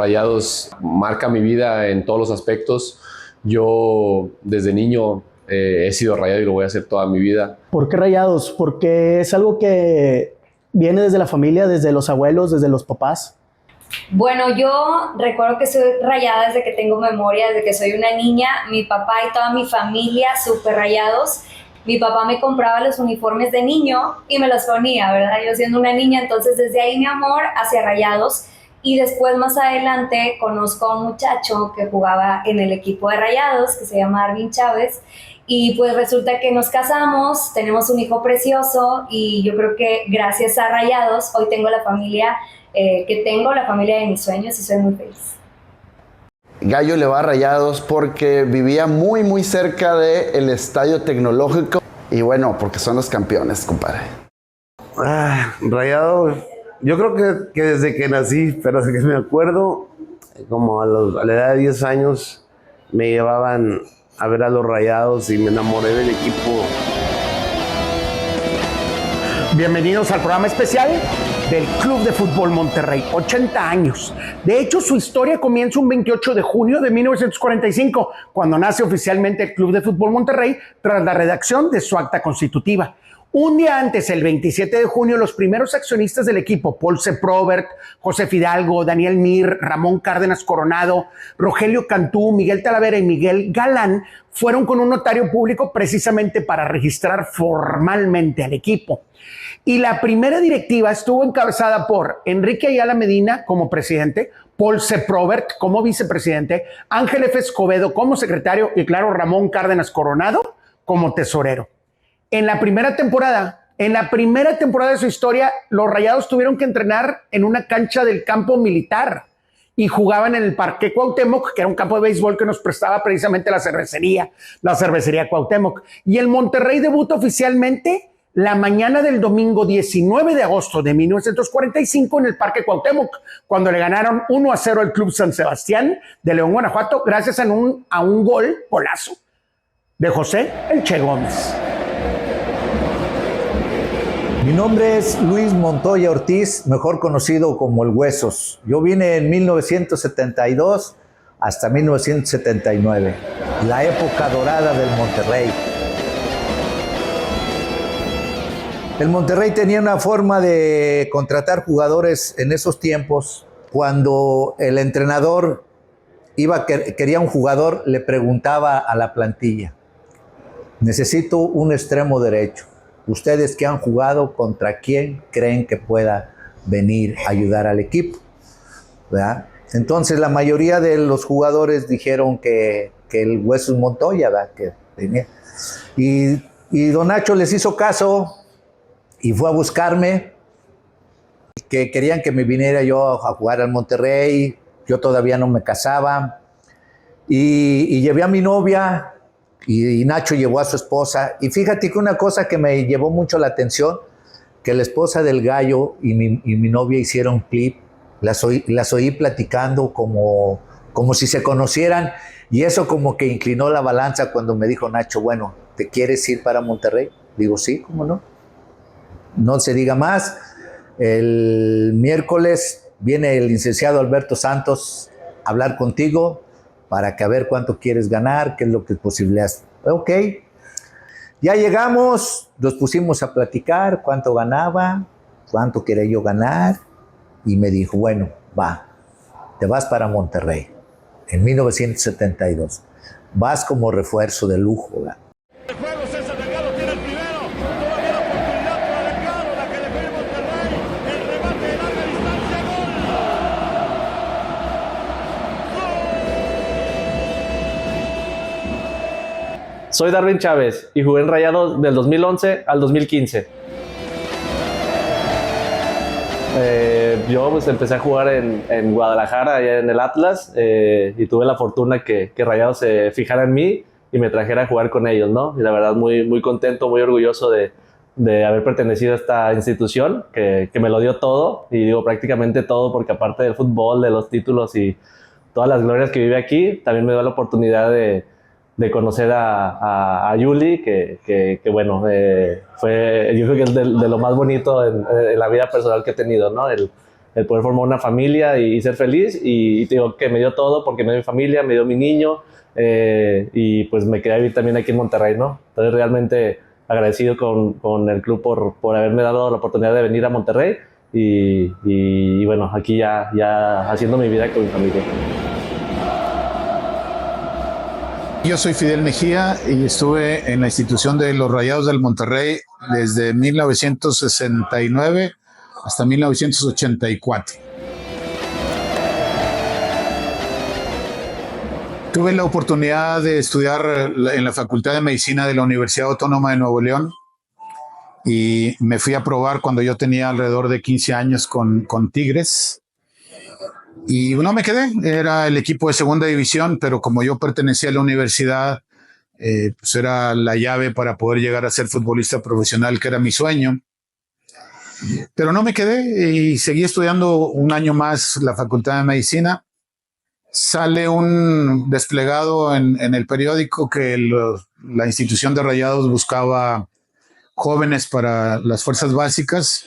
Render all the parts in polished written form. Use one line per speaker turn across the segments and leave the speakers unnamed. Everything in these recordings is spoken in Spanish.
Rayados marca mi vida en todos los aspectos. Yo desde niño he sido Rayado y lo voy a hacer toda mi vida.
¿Por qué Rayados? Porque es algo que viene desde la familia, desde los abuelos, desde los papás.
Bueno, yo recuerdo que soy rayada desde que tengo memoria, desde que soy una niña. Mi papá y toda mi familia súper rayados. Mi papá me compraba los uniformes de niño y me los ponía, ¿verdad? Yo siendo una niña, entonces desde ahí mi amor hacia Rayados. Y después, más adelante, conozco a un muchacho que jugaba en el equipo de Rayados, que se llama Arvin Chávez. Y pues resulta que nos casamos, tenemos un hijo precioso y yo creo que gracias a Rayados hoy tengo la familia que tengo, la familia de mis sueños y soy muy feliz.
Gallo le va a Rayados porque vivía muy cerca del Estadio Tecnológico y bueno, porque son los campeones, compadre.
Rayado, yo creo que desde que nací, pero desde que me acuerdo, como a la edad de 10 años, me llevaban a ver a los Rayados y me enamoré del equipo.
Bienvenidos al programa especial del Club de Fútbol Monterrey, 80 años. De hecho, su historia comienza un 28 de junio de 1945, cuando nace oficialmente el Club de Fútbol Monterrey tras la redacción de su acta constitutiva. Un día antes, el 27 de junio, los primeros accionistas del equipo, Paul C. Probert, José Fidalgo, Daniel Mir, Ramón Cárdenas Coronado, Rogelio Cantú, Miguel Talavera y Miguel Galán, fueron con un notario público precisamente para registrar formalmente al equipo. Y la primera directiva estuvo encabezada por Enrique Ayala Medina como presidente, Paul C. Probert como vicepresidente, Ángel F. Escobedo como secretario y claro, Ramón Cárdenas Coronado como tesorero. En la primera temporada de su historia, los Rayados tuvieron que entrenar en una cancha del campo militar y jugaban en el Parque Cuauhtémoc, que era un campo de béisbol que nos prestaba precisamente la cervecería Cuauhtémoc. Y el Monterrey debuta oficialmente la mañana del domingo 19 de agosto de 1945 en el Parque Cuauhtémoc, cuando le ganaron 1-0 al Club San Sebastián de León, Guanajuato, gracias a un golazo de José El Che Gómez.
Mi nombre es Luis Montoya Ortiz, mejor conocido como El Huesos. Yo vine en 1972 hasta 1979, la época dorada del Monterrey. El Monterrey tenía una forma de contratar jugadores en esos tiempos. Cuando el entrenador quería un jugador, le preguntaba a la plantilla: necesito un extremo derecho. Ustedes que han jugado, ¿contra quién creen que pueda venir a ayudar al equipo? ¿Verdad? Entonces la mayoría de los jugadores dijeron que el Huesos Montoya, ¿verdad? Que tenía. Y don Nacho les hizo caso y fue a buscarme, que querían que me viniera yo a jugar al Monterrey. Yo todavía no me casaba y llevé a mi novia. Y Nacho llevó a su esposa. Y fíjate que una cosa que me llevó mucho la atención, que la esposa del Gallo y mi novia hicieron clip. Las oí platicando como si se conocieran. Y eso como que inclinó la balanza cuando me dijo Nacho: bueno, ¿te quieres ir para Monterrey? Digo, sí, ¿cómo no? No se diga más. El miércoles viene el licenciado Alberto Santos a hablar contigo para que a ver cuánto quieres ganar, qué es lo que es posible. Ok, ya llegamos, nos pusimos a platicar cuánto ganaba, cuánto quería yo ganar, y me dijo: bueno, va, te vas para Monterrey, en 1972, vas como refuerzo de lujo, ¿verdad?
El juego, César Delgado tiene el primero, todavía la oportunidad para Delgado, la que dejó el Monterrey, el remate de larga distancia, gol.
Soy Darwin Chávez y jugué en Rayados del 2011 al 2015. Yo pues empecé a jugar en Guadalajara, allá en el Atlas, y tuve la fortuna que Rayados se fijara en mí y me trajera a jugar con ellos, ¿no? Y la verdad muy contento, muy orgulloso de haber pertenecido a esta institución que me lo dio todo, y digo prácticamente todo, porque aparte del fútbol, de los títulos y todas las glorias que vive aquí, también me dio la oportunidad de conocer a Yuli, que bueno, fue, yo creo que es de lo más bonito en la vida personal que he tenido, ¿no? El el poder formar una familia y ser feliz. Y te digo que me dio todo porque me dio mi familia, me dio mi niño, y pues me quedé a vivir también aquí en Monterrey, ¿no? Entonces realmente agradecido con el club por haberme dado la oportunidad de venir a Monterrey y bueno, aquí ya haciendo mi vida con mi familia.
Yo soy Fidel Mejía y estuve en la institución de los Rayados del Monterrey desde 1969 hasta 1984. Tuve la oportunidad de estudiar en la Facultad de Medicina de la Universidad Autónoma de Nuevo León y me fui a probar cuando yo tenía alrededor de 15 años con Tigres. Y no me quedé, era el equipo de segunda división, pero como yo pertenecía a la universidad, pues era la llave para poder llegar a ser futbolista profesional, que era mi sueño. Pero no me quedé y seguí estudiando un año más la Facultad de Medicina. Sale un desplegado en el periódico que la institución de Rayados buscaba jóvenes para las fuerzas básicas.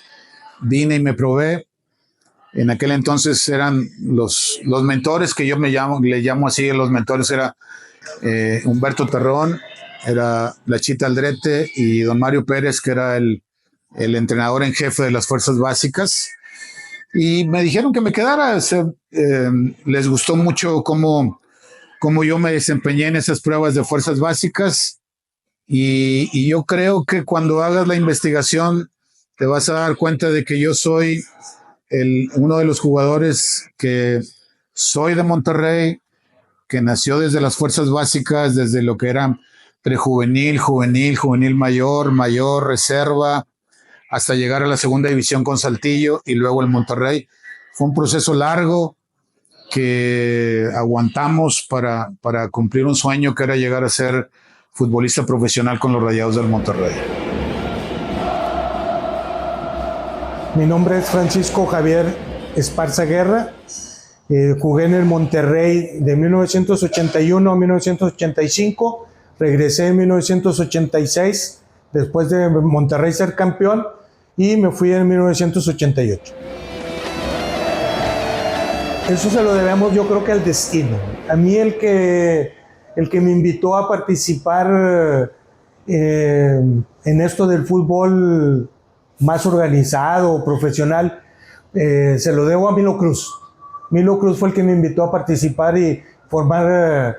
Vine y me probé. En aquel entonces eran los mentores, que yo le llamo así, los mentores era Humberto Terrón, era la Chita Aldrete y don Mario Pérez, que era el entrenador en jefe de las fuerzas básicas. Y me dijeron que me quedara. Les gustó mucho cómo yo me desempeñé en esas pruebas de fuerzas básicas. Y yo creo que cuando hagas la investigación te vas a dar cuenta de que yo soy uno de los jugadores que soy de Monterrey, que nació desde las fuerzas básicas, desde lo que era prejuvenil, juvenil mayor, reserva, hasta llegar a la segunda división con Saltillo y luego el Monterrey. Fue un proceso largo que aguantamos para cumplir un sueño que era llegar a ser futbolista profesional con los Rayados del Monterrey.
Mi nombre es Francisco Javier Esparza Guerra. Jugué en el Monterrey de 1981 a 1985. Regresé en 1986, después de Monterrey ser campeón, y me fui en 1988. Eso se lo debemos, yo creo, que al destino. A mí el que me invitó a participar en esto del fútbol más organizado, profesional, se lo debo a Milo Cruz. Milo Cruz fue el que me invitó a participar y formar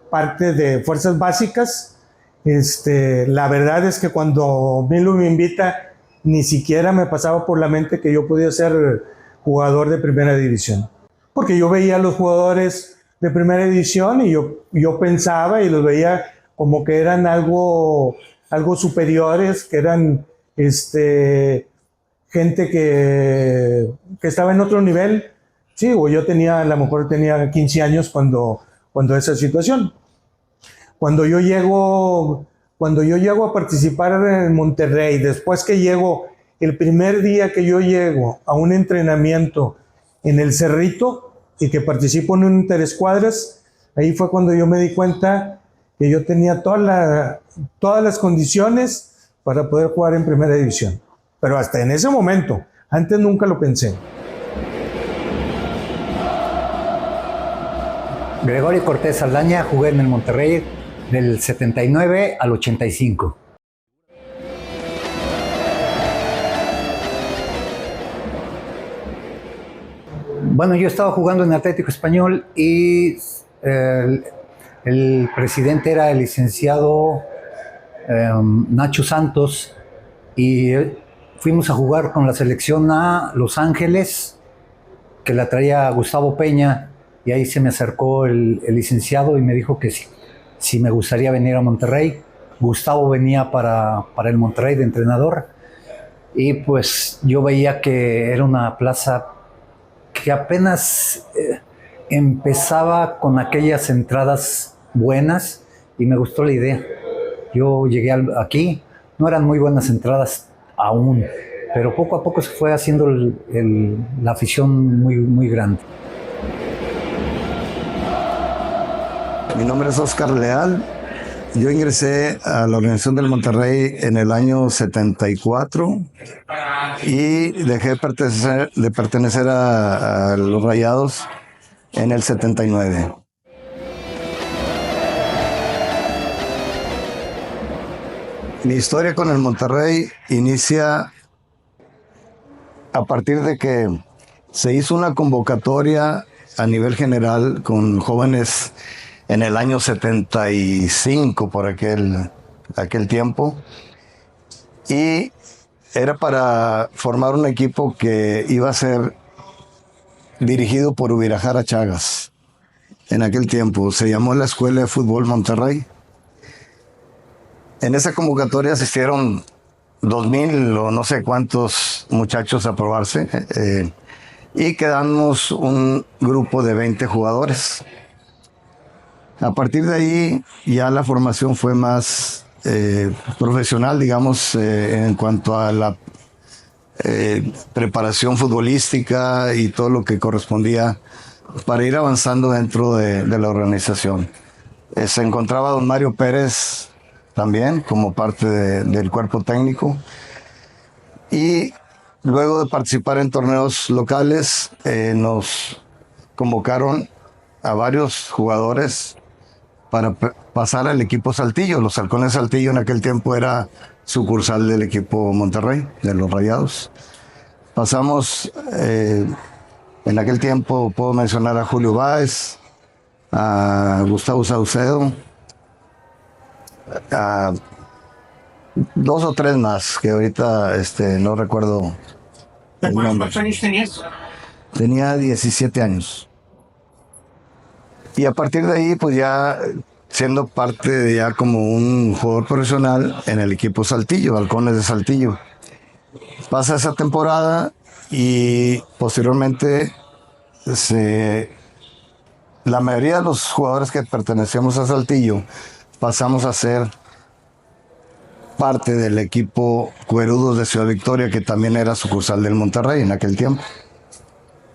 parte de Fuerzas Básicas. La verdad es que cuando Milo me invita, ni siquiera me pasaba por la mente que yo podía ser jugador de primera división. Porque yo veía a los jugadores de primera división y yo pensaba y los veía como que eran algo superiores, que eran gente que estaba en otro nivel. Sí, o yo a lo mejor tenía 15 años cuando esa situación. Cuando yo llego a participar en Monterrey, después que llego, el primer día que yo llego a un entrenamiento en el Cerrito y que participo en un interescuadras, ahí fue cuando yo me di cuenta que yo tenía todas las condiciones para poder jugar en primera división. Pero hasta en ese momento, antes nunca lo pensé.
Gregorio Cortés Saldaña, jugué en el Monterrey del 79 al 85. Bueno, yo estaba jugando en Atlético Español y el presidente era el licenciado Nacho Santos, y fuimos a jugar con la selección a Los Ángeles, que la traía Gustavo Peña, y ahí se me acercó el licenciado y me dijo que si me gustaría venir a Monterrey. Gustavo venía para el Monterrey de entrenador, y pues yo veía que era una plaza que apenas empezaba con aquellas entradas buenas, y me gustó la idea. Yo llegué aquí, no eran muy buenas entradas aún, pero poco a poco se fue haciendo la afición muy, muy grande.
Mi nombre es Oscar Leal, Yo ingresé a la organización del Monterrey en el año 74 y dejé de pertenecer a los Rayados en el 79. Mi historia con el Monterrey inicia a partir de que se hizo una convocatoria a nivel general con jóvenes en el año 75, por aquel tiempo, y era para formar un equipo que iba a ser dirigido por Ubirajara Chagas. En aquel tiempo se llamó la Escuela de Fútbol Monterrey. En esa convocatoria asistieron 2,000 o no sé cuántos muchachos a probarse, y quedamos un grupo de 20 jugadores. A partir de ahí ya la formación fue más profesional, digamos, en cuanto a la preparación futbolística y todo lo que correspondía para ir avanzando dentro de la organización. Se encontraba don Mario Pérez también como parte del cuerpo técnico, y luego de participar en torneos locales nos convocaron a varios jugadores para pasar al equipo Saltillo. Los Halcones Saltillo en aquel tiempo era sucursal del equipo Monterrey, de los Rayados. Pasamos, en aquel tiempo puedo mencionar a Julio Báez, a Gustavo Saucedo, a 2 o 3 más que ahorita no recuerdo el nombre.
¿Cuántos años tenías?
Tenía 17 años. Y a partir de ahí, pues ya siendo parte de ya como un jugador profesional en el equipo Saltillo, Halcones de Saltillo. Pasa esa temporada y posteriormente la mayoría de los jugadores que pertenecíamos a Saltillo pasamos a ser parte del equipo Cuerudos de Ciudad Victoria, que también era sucursal del Monterrey en aquel tiempo.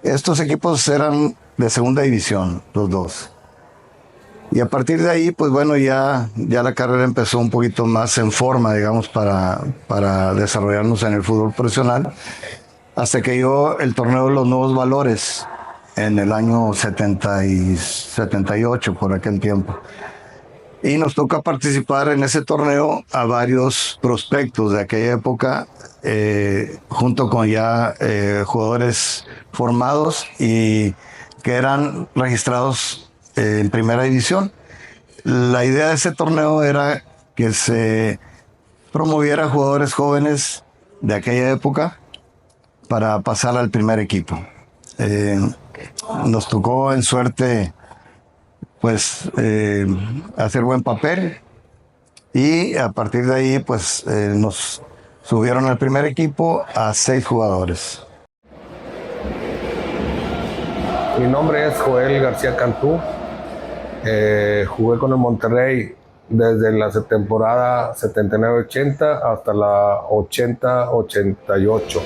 Estos equipos eran de segunda división, los dos. Y a partir de ahí, pues bueno, ya la carrera empezó un poquito más en forma, digamos, para desarrollarnos en el fútbol profesional, hasta que llegó el torneo de los Nuevos Valores en el año 78, por aquel tiempo. Y nos toca participar en ese torneo a varios prospectos de aquella época, junto con ya jugadores formados y que eran registrados en primera división. La idea de ese torneo era que se promoviera jugadores jóvenes de aquella época para pasar al primer equipo. Nos tocó en suerte pues hacer buen papel, y a partir de ahí pues nos subieron al primer equipo a 6 jugadores.
Mi nombre es Joel García Cantú. Jugué con el Monterrey desde la temporada 79-80 hasta la 80-88.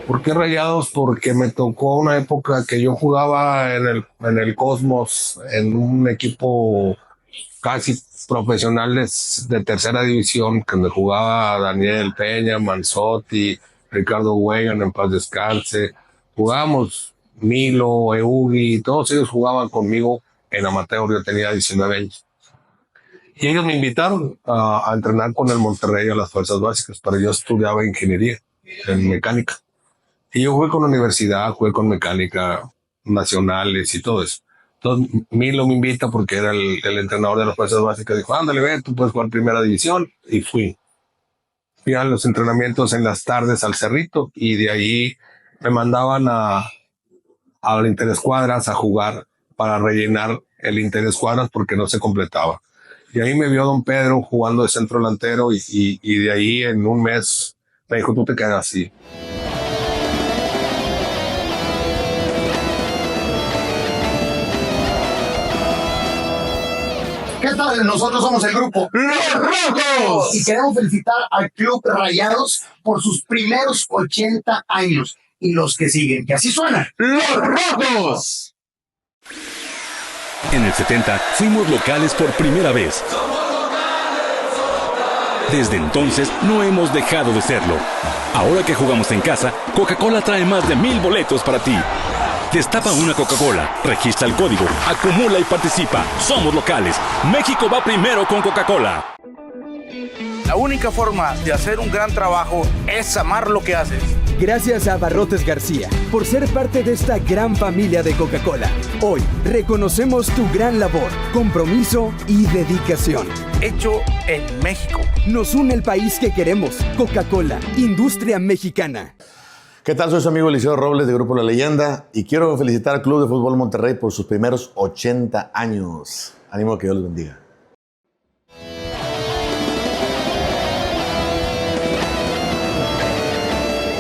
¿Por qué Rayados? Porque me tocó una época que yo jugaba en el Cosmos, en un equipo casi profesional de tercera división, donde jugaba Daniel Peña, Manzotti, Ricardo Wegan, en paz descanse. Jugábamos Milo, Eugi, todos ellos jugaban conmigo en amateur. Yo tenía 19 años. Y ellos me invitaron a entrenar con el Monterrey a las fuerzas básicas, pero yo estudiaba ingeniería en mecánica. Y yo jugué con universidad, jugué con mecánica nacionales y todo eso. Entonces Milo me invita porque era el entrenador de las fuerzas básicas. Dijo, ándale, ve, tú puedes jugar primera división. Y fui a los entrenamientos en las tardes al Cerrito, y de ahí me mandaban al Interescuadras a jugar para rellenar el Interescuadras porque no se completaba. Y ahí me vio don Pedro jugando de centro delantero, y de ahí en un mes me dijo, tú te quedas así.
¿Qué tal? Nosotros somos el grupo Los Rojos y queremos felicitar al Club Rayados por sus primeros 80 años y los que siguen, que así suenan. ¡Los Rojos!
En el 70 fuimos locales por primera vez. Desde entonces no hemos dejado de serlo. Ahora que jugamos en casa, Coca-Cola trae más de 1000 boletos para ti. Destapa una Coca-Cola, registra el código, acumula y participa. Somos locales. México va primero con Coca-Cola.
La única forma de hacer un gran trabajo es amar lo que haces.
Gracias a Abarrotes García por ser parte de esta gran familia de Coca-Cola. Hoy reconocemos tu gran labor, compromiso y dedicación.
Hecho en México.
Nos une el país que queremos. Coca-Cola, industria mexicana.
¿Qué tal? Soy su amigo Eliseo Robles de Grupo La Leyenda y quiero felicitar al Club de Fútbol Monterrey por sus primeros 80 años. Ánimo, que Dios los bendiga.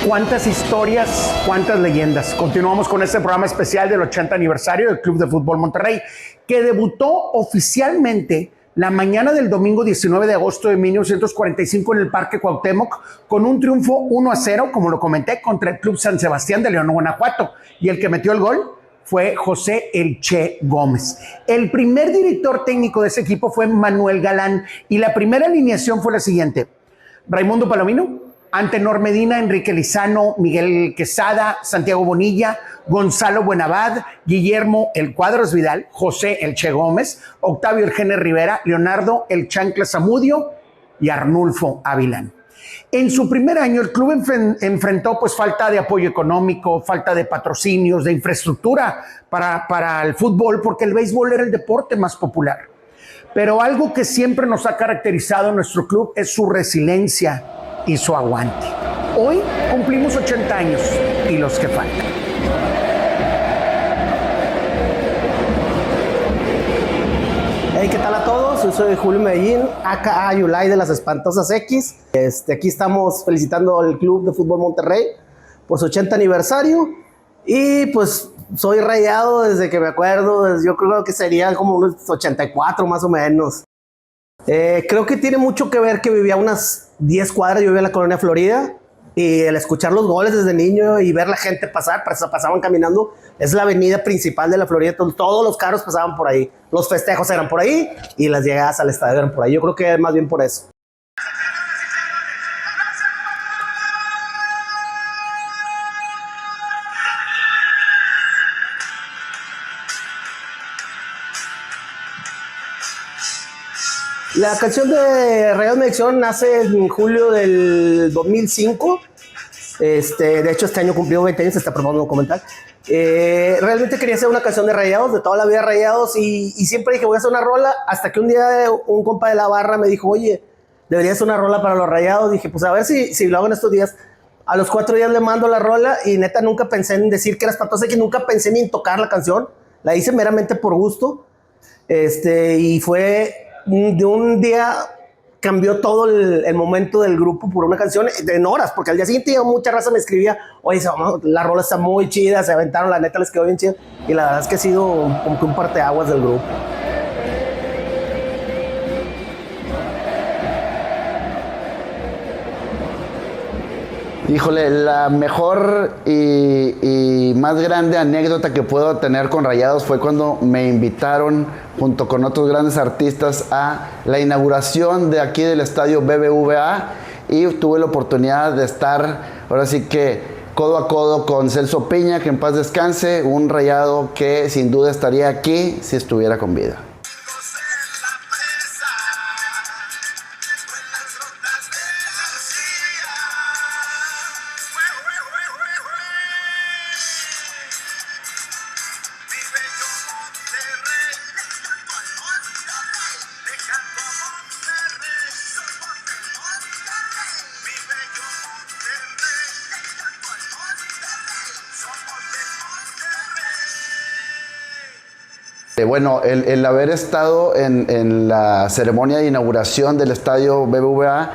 Cuántas historias, cuántas leyendas. Continuamos con este programa especial del 80 aniversario del Club de Fútbol Monterrey, que debutó oficialmente la mañana del domingo 19 de agosto de 1945 en el Parque Cuauhtémoc, con un triunfo 1-0, como lo comenté, contra el Club San Sebastián de León, Guanajuato. Y el que metió el gol fue José El Che Gómez. El primer director técnico de ese equipo fue Manuel Galán, y la primera alineación fue la siguiente: Raimundo Palomino, Antenor Medina, Enrique Lizano, Miguel Quesada, Santiago Bonilla, Gonzalo Buenabad, Guillermo El Cuadros Vidal, José El Che Gómez, Octavio El Gene Rivera, Leonardo El Chancla Zamudio y Arnulfo Avilán. En su primer año el club enfrentó pues falta de apoyo económico, falta de patrocinios, de infraestructura para el fútbol, porque el béisbol era el deporte más popular. Pero algo que siempre nos ha caracterizado en nuestro club es su resiliencia y su aguante. Hoy cumplimos 80 años y los que faltan.
Hey, ¿qué tal a todos? Yo soy Julio Medellín, aka Yulai de las Espantosas X. Aquí estamos felicitando al Club de Fútbol Monterrey por su 80 aniversario. Y pues soy rayado desde que me acuerdo, yo creo que serían como unos 84 más o menos. Creo que tiene mucho que ver que vivía unas 10 cuadras, yo vivía en la colonia Florida, y el escuchar los goles desde niño y ver la gente pasar, pasaban caminando, es la avenida principal de la Florida, todos los carros pasaban por ahí, los festejos eran por ahí y las llegadas al estadio eran por ahí. Yo creo que más bien por eso. La canción de Rayados Me Adicción nace en julio del 2005. De hecho, este año cumplió 20 años, se está probando un documental. Realmente quería hacer una canción de Rayados, de toda la vida Rayados, y siempre dije, voy a hacer una rola, hasta que un día un compa de la barra me dijo, oye, deberías hacer una rola para los Rayados. Dije, pues a ver si lo hago en estos días. A los 4 días le mando la rola, y neta nunca pensé en decir que era espantosa, que nunca pensé ni en tocar la canción. La hice meramente por gusto. Y fue de un día, cambió todo el momento del grupo por una canción en horas, porque al día siguiente mucha raza me escribía, oye, la rola está muy chida, se aventaron, la neta les quedó bien chida, y la verdad es que ha sido como que un parteaguas del grupo.
Híjole, la mejor y más grande anécdota que puedo tener con Rayados fue cuando me invitaron junto con otros grandes artistas a la inauguración de aquí del estadio BBVA, y tuve la oportunidad de estar ahora sí que codo a codo con Celso Piña, que en paz descanse, un Rayado que sin duda estaría aquí si estuviera con vida. Bueno, el haber estado en la ceremonia de inauguración del estadio BBVA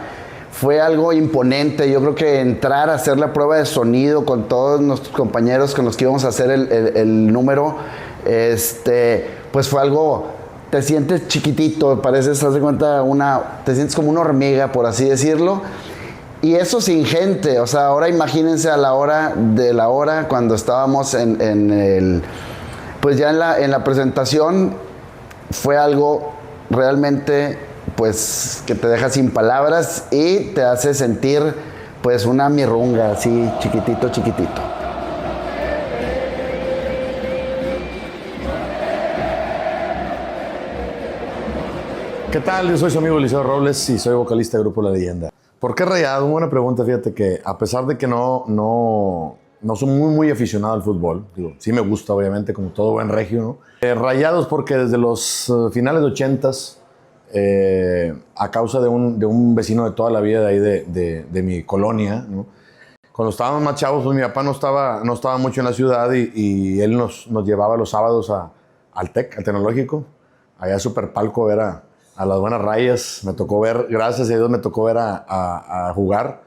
fue algo imponente. Yo creo que entrar a hacer la prueba de sonido con todos nuestros compañeros con los que íbamos a hacer el número, pues fue algo, te sientes chiquitito, pareces, haz de cuenta, te sientes como una hormiga, por así decirlo. Y eso sin gente, o sea, ahora imagínense a la hora de la hora, cuando estábamos pues ya en la presentación, fue algo realmente pues que te deja sin palabras y te hace sentir pues una mirrunga así chiquitito.
¿Qué tal? Yo soy su amigo Eliseo Robles y soy vocalista del grupo La Leyenda. ¿Por qué Rayados? Buena pregunta, fíjate que a pesar de que no soy muy aficionado al fútbol, digo, sí me gusta obviamente como todo buen regio, ¿no? Rayados porque desde los finales de 80s, a causa de un vecino de toda la vida de ahí de mi colonia, ¿no? Cuando estábamos más chavos, pues mi papá no estaba mucho en la ciudad y él nos llevaba los sábados al TEC, al Tecnológico, allá a Superpalco, ver a las buenas rayas. Me tocó ver, gracias a Dios, me tocó ver a jugar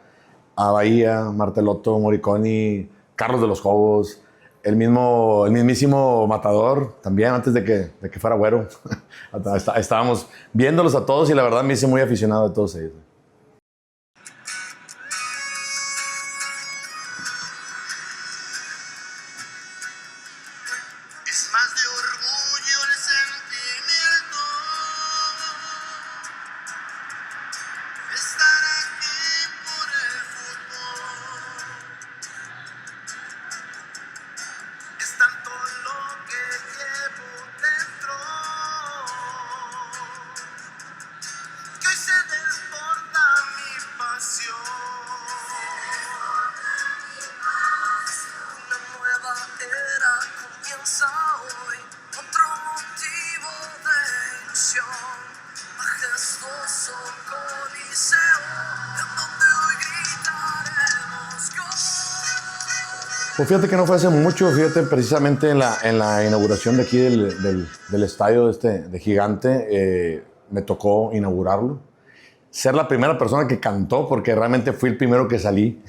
a Bahía, Martelotto, Moriconi, Carlos de los Cobos, el mismísimo Matador, también antes de que fuera güero. Estábamos viéndolos a todos y la verdad me hice muy aficionado a todos ellos. Pues fíjate que no fue hace mucho, fíjate, precisamente en la inauguración de aquí del estadio de Gigante, me tocó inaugurarlo. Ser la primera persona que cantó, porque realmente fui el primero que salí,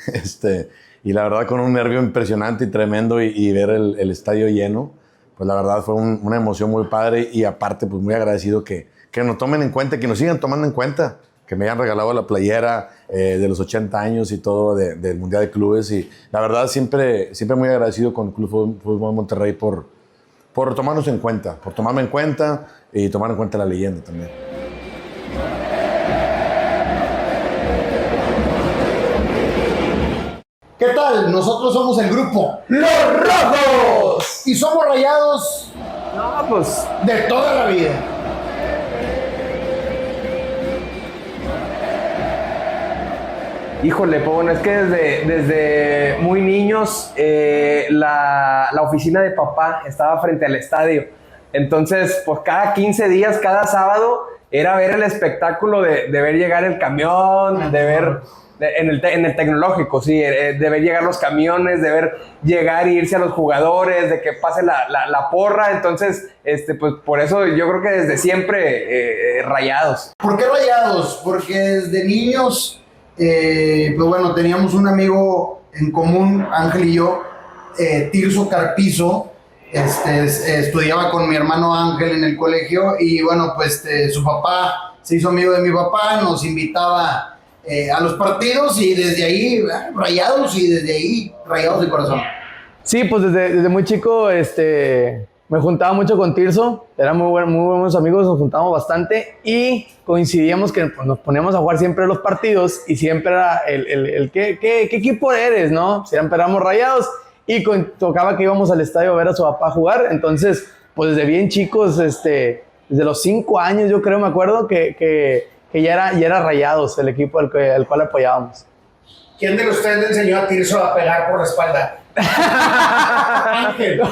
y la verdad con un nervio impresionante y tremendo y ver el estadio lleno, pues la verdad fue una emoción muy padre y aparte pues muy agradecido que nos tomen en cuenta, que nos sigan tomando en cuenta, que me hayan regalado la playera de los 80 años y todo del Mundial de Clubes. Y la verdad siempre muy agradecido con el Club Fútbol Monterrey por tomarnos en cuenta, por tomarme en cuenta y tomar en cuenta la leyenda también.
¿Qué tal? Nosotros somos el grupo Los Rojos y somos Rayados de toda la vida.
Híjole, pues bueno, es que desde muy niños la oficina de papá estaba frente al estadio. Entonces, pues cada 15 días, cada sábado, era ver el espectáculo de ver llegar el camión, de ver en el Tecnológico, sí, de ver llegar los camiones, de ver llegar y irse a los jugadores, de que pase la porra. Entonces, pues por eso yo creo que desde siempre Rayados.
¿Por qué Rayados? Porque desde niños... pues bueno, teníamos un amigo en común, Ángel y yo, Tirso Carpizo, estudiaba con mi hermano Ángel en el colegio y bueno, pues su papá se hizo amigo de mi papá, nos invitaba a los partidos y desde ahí Rayados y desde ahí Rayados de corazón.
Sí, pues desde muy chico me juntaba mucho con Tirso, eran muy buenos amigos, nos juntábamos bastante y coincidíamos que pues, nos poníamos a jugar siempre los partidos y siempre era ¿qué equipo eres, no? Siempre éramos Rayados y tocaba que íbamos al estadio a ver a su papá jugar. Entonces, pues desde bien chicos, desde los 5 años yo creo, me acuerdo que ya era Rayados el equipo al cual apoyábamos.
¿Quién de ustedes le enseñó a Tirso a pegar por la espalda? Ángel.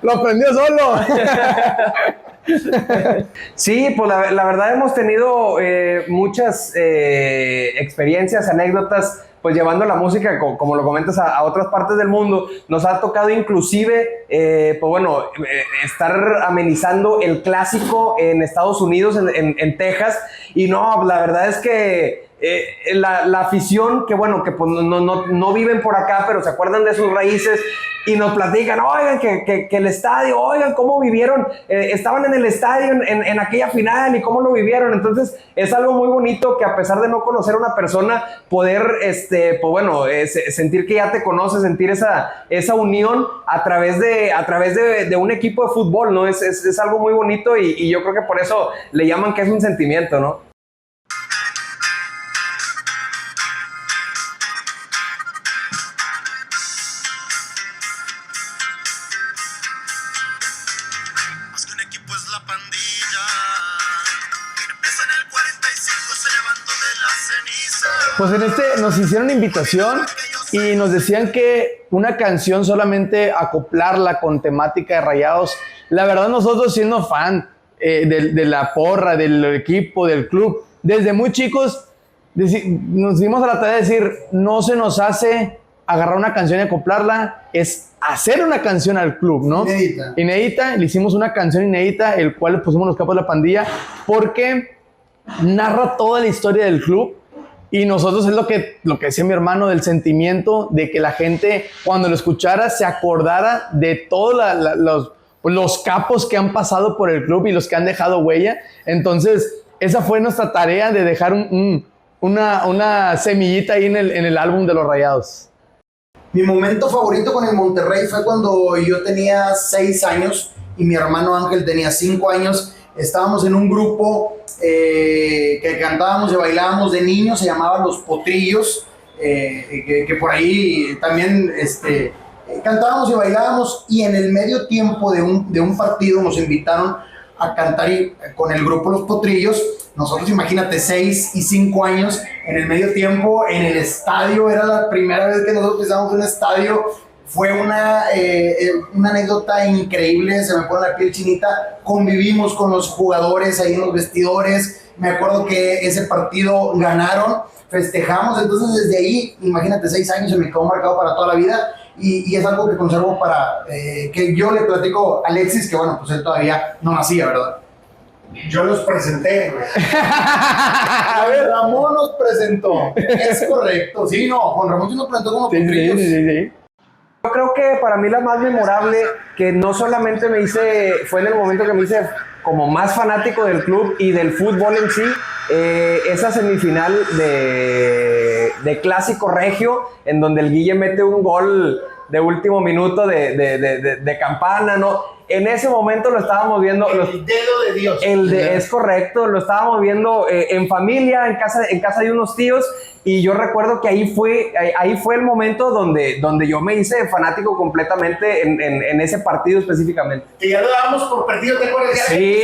Lo aprendió solo. Sí, pues la verdad hemos tenido muchas experiencias, anécdotas, pues llevando la música, como lo comentas, a otras partes del mundo. Nos ha tocado inclusive, pues bueno, estar amenizando el clásico en Estados Unidos, en Texas. Y no, la verdad es que
la afición, que bueno, que pues no viven por acá, pero se acuerdan de sus raíces y nos platican, oigan, que el estadio, oigan, cómo vivieron, estaban en el estadio en aquella final y cómo lo vivieron. Entonces es algo muy bonito que a pesar de no conocer a una persona, poder, pues bueno, sentir que ya te conoce, sentir esa unión a través de un equipo de fútbol, ¿no? Es algo muy bonito y yo creo que por eso le llaman que es un sentimiento, ¿no?
Pues en nos hicieron invitación y nos decían que una canción solamente acoplarla con temática de Rayados. La verdad, nosotros siendo fan de la porra, del equipo, del club, desde muy chicos nos dimos a la tarea de decir, no se nos hace agarrar una canción y acoplarla, es hacer una canción al club, ¿no? Inédita, le hicimos una canción inédita, el cual le pusimos Los Capos de la Pandilla, porque narra toda la historia del club. Y nosotros es lo que decía mi hermano, del sentimiento de que la gente cuando lo escuchara se acordara de todos los capos que han pasado por el club y los que han dejado huella. Entonces esa fue nuestra tarea, de dejar una semillita ahí en el álbum de los Rayados.
Mi momento favorito con el Monterrey fue cuando yo tenía 6 años y mi hermano Ángel tenía 5 años. Estábamos en un grupo que cantábamos y bailábamos de niños, se llamaba Los Potrillos, que por ahí también cantábamos y bailábamos, y en el medio tiempo de un partido nos invitaron a cantar con el grupo Los Potrillos. Nosotros, imagínate, 6 y 5 años en el medio tiempo en el estadio, era la primera vez que nosotros estábamos en un estadio. Fue una anécdota increíble, se me pone la piel chinita. Convivimos con los jugadores ahí en los vestidores. Me acuerdo que ese partido ganaron, festejamos. Entonces desde ahí, imagínate, 6 años, se me quedó marcado para toda la vida. Y es algo que conservo para que yo le platico a Alexis, que bueno, pues él todavía no nacía, ¿verdad? Yo los presenté, güey. A ver, Ramón nos presentó. Es correcto. Sí, no, Juan Ramón sí nos presentó como Potrillos.
Sí. Yo creo que para mí la más memorable, que no solamente fue en el momento que me hice como más fanático del club y del fútbol en sí, esa semifinal de Clásico Regio, en donde el Guille mete un gol de último minuto de campana, ¿no? En ese momento lo estábamos viendo.
El dedo de Dios.
Es correcto, lo estábamos viendo en familia, en casa de unos tíos. Y yo recuerdo que ahí fue el momento donde yo me hice fanático completamente en ese partido específicamente.
Que ya lo dábamos por perdido, ¿te acuerdas?
Sí.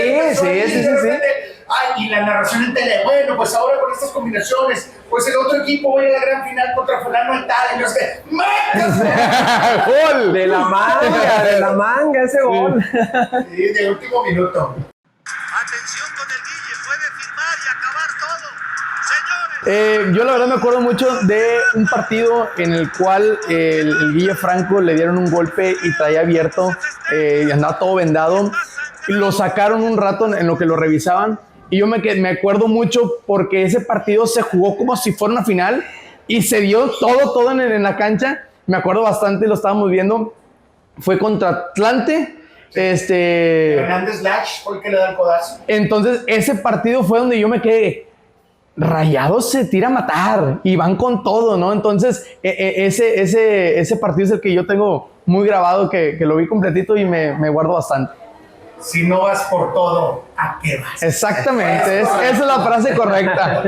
Ay, y la narración en tele, bueno, pues ahora con estas combinaciones, pues el otro equipo va a ir a la gran final contra fulano y tal, y no sé,
¡gol! De la manga ese gol.
Sí, de último minuto.
Yo la verdad me acuerdo mucho de un partido en el cual el Guille Franco le dieron un golpe y traía abierto, y andaba todo vendado, y lo sacaron un rato en lo que lo revisaban, y yo me acuerdo mucho porque ese partido se jugó como si fuera una final y se dio todo en la cancha. Me acuerdo bastante, lo estábamos viendo, fue contra Atlante.
Hernández Lach fue el que le da el codazo.
Entonces ese partido fue donde yo me quedé, Rayados se tira a matar y van con todo, ¿no? Entonces ese partido es el que yo tengo muy grabado, que lo vi completito y me guardo bastante.
Si no vas por todo, ¿a qué vas?
Exactamente, esa es la frase correcta.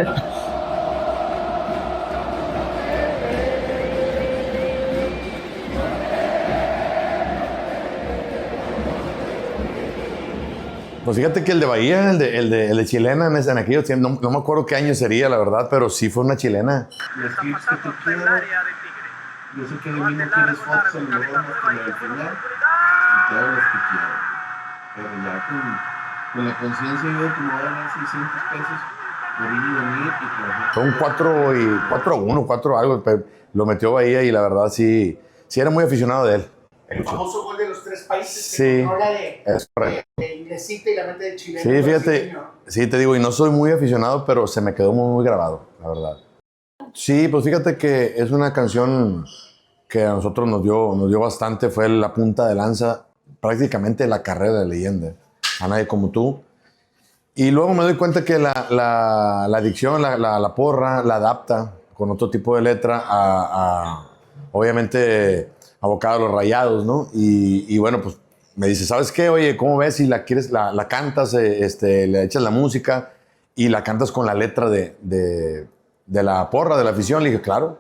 Pues fíjate que el de Bahía, el de chilena en aquellos tiempos, no me acuerdo qué año sería, la verdad, pero sí fue una chilena.
Los clips que te quiero, yo sé que de mí no quieres fotos, a lo mejor más que la del final, y todas las que quiero. Pero ya con la conciencia yo que me voy a ganar 600 pesos por ir y venir y trabajar.
Fue un 4-1, 4 algo, pero lo metió Bahía y la verdad sí era muy aficionado de él.
El famoso gol de los 3
países
Sí,
que controla
es correcto.
de Inesita y la mente del chileno.
Sí, fíjate,
brasileño.
sí, te digo, y no soy muy aficionado, pero se me quedó muy, muy grabado, la verdad. Sí, pues fíjate que es una canción que a nosotros nos dio bastante, fue la punta de lanza prácticamente de la carrera de Leyenda, A Nadie Como Tú. Y luego me doy cuenta que la adicción, la porra, la adapta con otro tipo de letra obviamente, abocada a los Rayados, ¿no? Y bueno, pues me dice, ¿sabes qué? Oye, ¿cómo ves si la quieres, la cantas, le echas la música y la cantas con la letra de la porra, de la afición? Le dije, claro,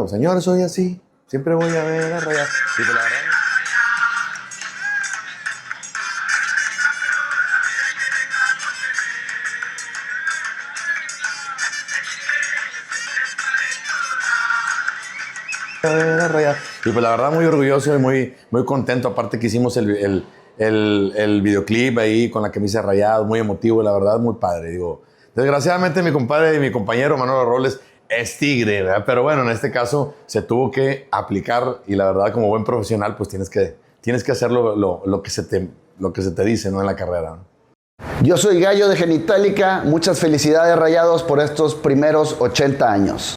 señores, soy así, siempre voy a ver a Rayados. Y pues, la verdad, y pues la verdad muy orgulloso y muy, muy contento. Aparte que hicimos el videoclip ahí con la camisa de Rayados, muy emotivo, la verdad muy padre. Digo, desgraciadamente mi compadre y mi compañero Manolo Robles es tigre, ¿verdad? Pero bueno, en este caso se tuvo que aplicar y la verdad como buen profesional pues tienes que hacer lo que se te dice, ¿no? En la carrera, ¿no?
Yo soy Gallo de Genitalica. Muchas felicidades, Rayados, por estos primeros 80 años.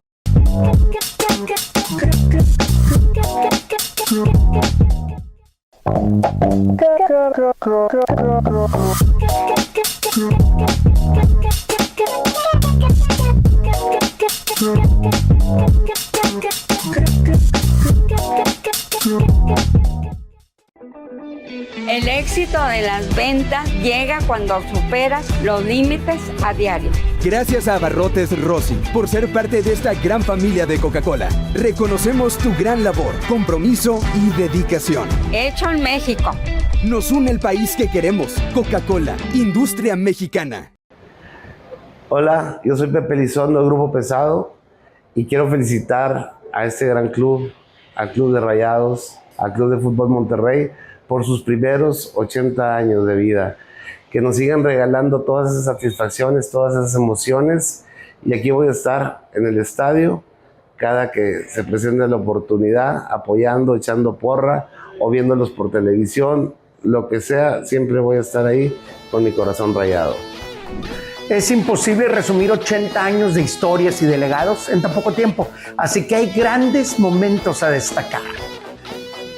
El éxito de las ventas llega cuando superas los límites a diario.
Gracias a Abarrotes Rossi por ser parte de esta gran familia de Coca-Cola. Reconocemos tu gran labor, compromiso y dedicación.
Hecho en México.
Nos une el país que queremos. Coca-Cola, industria mexicana.
Hola, yo soy Pepe Elizondo del Grupo Pesado y quiero felicitar a este gran club, al Club de Rayados, al Club de Fútbol Monterrey, por sus primeros 80 años de vida. Que nos sigan regalando todas esas satisfacciones, todas esas emociones. Y aquí voy a estar en el estadio cada que se presente la oportunidad, apoyando, echando porra o viéndolos por televisión. Lo que sea, siempre voy a estar ahí con mi corazón rayado.
Es imposible resumir 80 años de historias y de legados en tan poco tiempo, así que hay grandes momentos a destacar.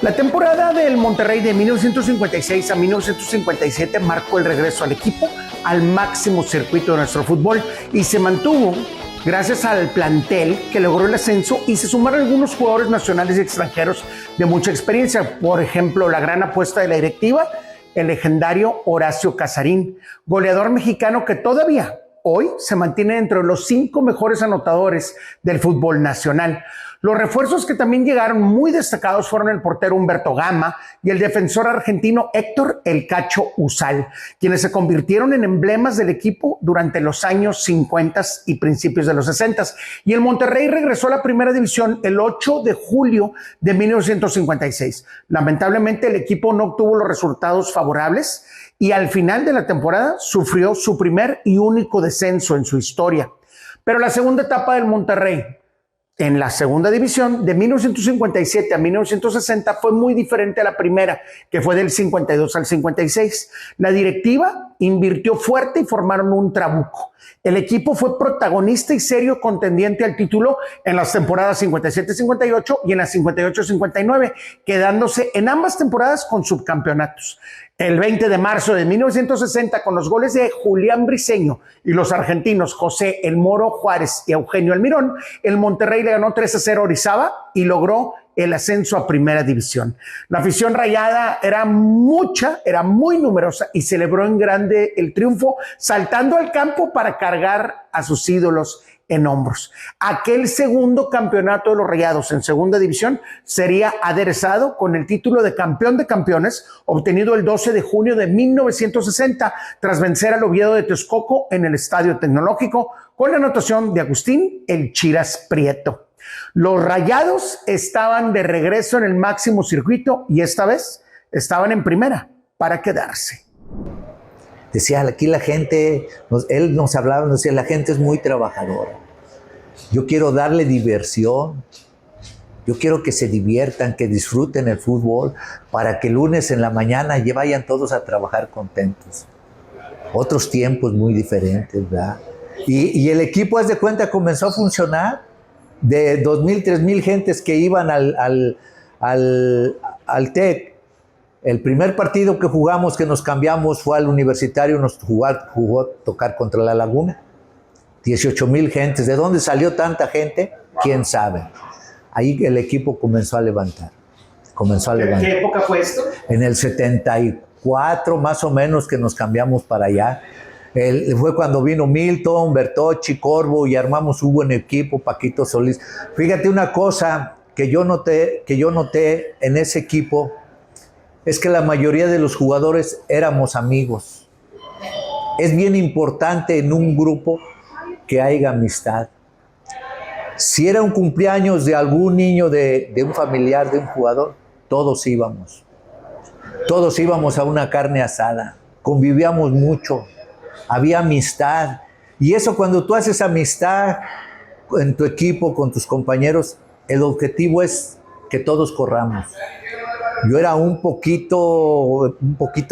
La temporada del Monterrey de 1956 a 1957 marcó el regreso al equipo al máximo circuito de nuestro fútbol y se mantuvo gracias al plantel que logró el ascenso y se sumaron algunos jugadores nacionales y extranjeros de mucha experiencia. Por ejemplo, la gran apuesta de la directiva, el legendario Horacio Casarín, goleador mexicano que todavía hoy se mantiene entre los 5 mejores anotadores del fútbol nacional. Los refuerzos que también llegaron muy destacados fueron el portero Humberto Gama y el defensor argentino Héctor El Cacho Usal, quienes se convirtieron en emblemas del equipo durante los años 50 y principios de los 60. Y el Monterrey regresó a la primera división el 8 de julio de 1956. Lamentablemente el equipo no obtuvo los resultados favorables y al final de la temporada sufrió su primer y único descenso en su historia. Pero la segunda etapa del Monterrey en la segunda división de 1957 a 1960 fue muy diferente a la primera, que fue del 52 al 56. La directiva invirtió fuerte y formaron un trabuco. El equipo fue protagonista y serio contendiente al título en las temporadas 57-58 y en las 58-59, quedándose en ambas temporadas con subcampeonatos. El 20 de marzo de 1960, con los goles de Julián Briceño y los argentinos José El Moro Juárez y Eugenio Almirón, el Monterrey le ganó 3-0 a Orizaba y logró el ascenso a primera división. La afición rayada era mucha, era muy numerosa y celebró en grande el triunfo, saltando al campo para cargar a sus ídolos en hombros. Aquel segundo campeonato de los Rayados en segunda división sería aderezado con el título de campeón de campeones, obtenido el 12 de junio de 1960, tras vencer al Oviedo de Texcoco en el Estadio Tecnológico, con la anotación de Agustín El Chiras Prieto. Los Rayados estaban de regreso en el máximo circuito y esta vez estaban en primera para quedarse.
Decía, aquí la gente, él nos hablaba, nos decía, la gente es muy trabajadora. Yo quiero darle diversión, Yo quiero que se diviertan, que disfruten el fútbol, para que el lunes en la mañana ya vayan todos a trabajar contentos. Otros tiempos muy diferentes, ¿verdad? Y el equipo, haz de cuenta, comenzó a funcionar. De 2,000, 3,000 gentes que iban al TEC. El primer partido que jugamos, que nos cambiamos, fue al Universitario, nos jugó tocar contra La Laguna. 18,000 gentes. ¿De dónde salió tanta gente? ¿Quién sabe? Ahí el equipo comenzó a levantar. ¿En
qué época fue esto?
En el 74, más o menos, que nos cambiamos para allá. Fue cuando vino Milton, Bertocci, Corvo, y armamos un buen equipo, Paquito Solís. Fíjate una cosa que yo noté en ese equipo, es que la mayoría de los jugadores éramos amigos. Es bien importante en un grupo que haya amistad. Si era un cumpleaños de algún niño, de un familiar, de un jugador, todos íbamos. Todos íbamos a una carne asada, convivíamos mucho, había amistad. Y eso, cuando tú haces amistad en tu equipo, con tus compañeros, el objetivo es que todos corramos. Yo era un poquito,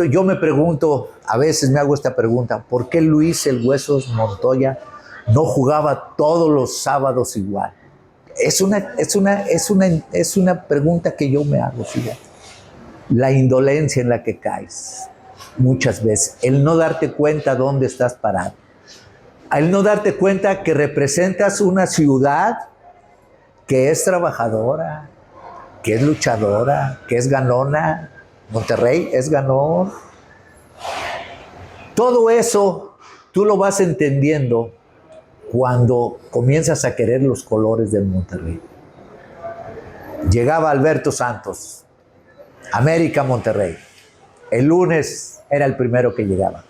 yo me pregunto, a veces me hago esta pregunta, ¿por qué Luis el Huesos Montoya no jugaba todos los sábados igual? Es una pregunta que yo me hago, fíjate. La indolencia en la que caes, muchas veces. El no darte cuenta dónde estás parado. El no darte cuenta que representas una ciudad que es trabajadora, que es luchadora, que es ganona. Monterrey es ganón. Todo eso tú lo vas entendiendo cuando comienzas a querer los colores del Monterrey. Llegaba Alberto Santos, América Monterrey. El lunes era el primero que llegaba.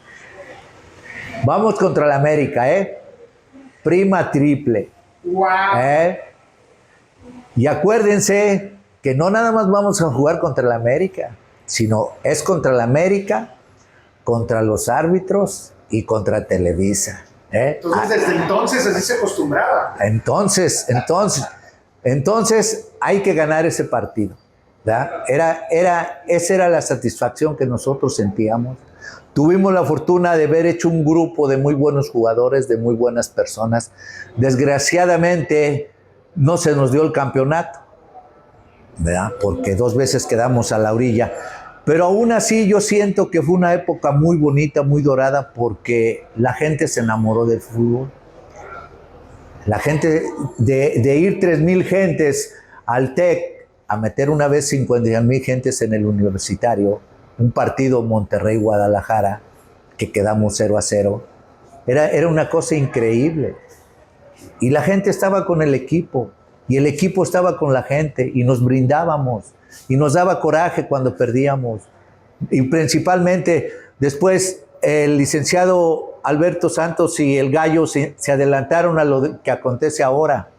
Vamos contra la América, prima triple.
Wow.
Y acuérdense que no nada más vamos a jugar contra la América, sino es contra la América, contra los árbitros y contra Televisa.
Entonces, desde entonces así se acostumbraba.
Entonces hay que ganar ese partido, ¿verdad? Esa era la satisfacción que nosotros sentíamos. Tuvimos la fortuna de haber hecho un grupo de muy buenos jugadores, de muy buenas personas. Desgraciadamente no se nos dio el campeonato, ¿verdad? Porque 2 veces quedamos a la orilla. Pero aún así yo siento que fue una época muy bonita, muy dorada, porque la gente se enamoró del fútbol. La gente, de ir 3,000 gentes al TEC, a meter una vez 50,000 gentes en el Universitario, un partido Monterrey-Guadalajara, que quedamos 0-0, era una cosa increíble. Y la gente estaba con el equipo, y el equipo estaba con la gente, y nos brindábamos. Y nos daba coraje cuando perdíamos. Y principalmente después el licenciado Alberto Santos y el Gallo se adelantaron a lo que acontece ahora.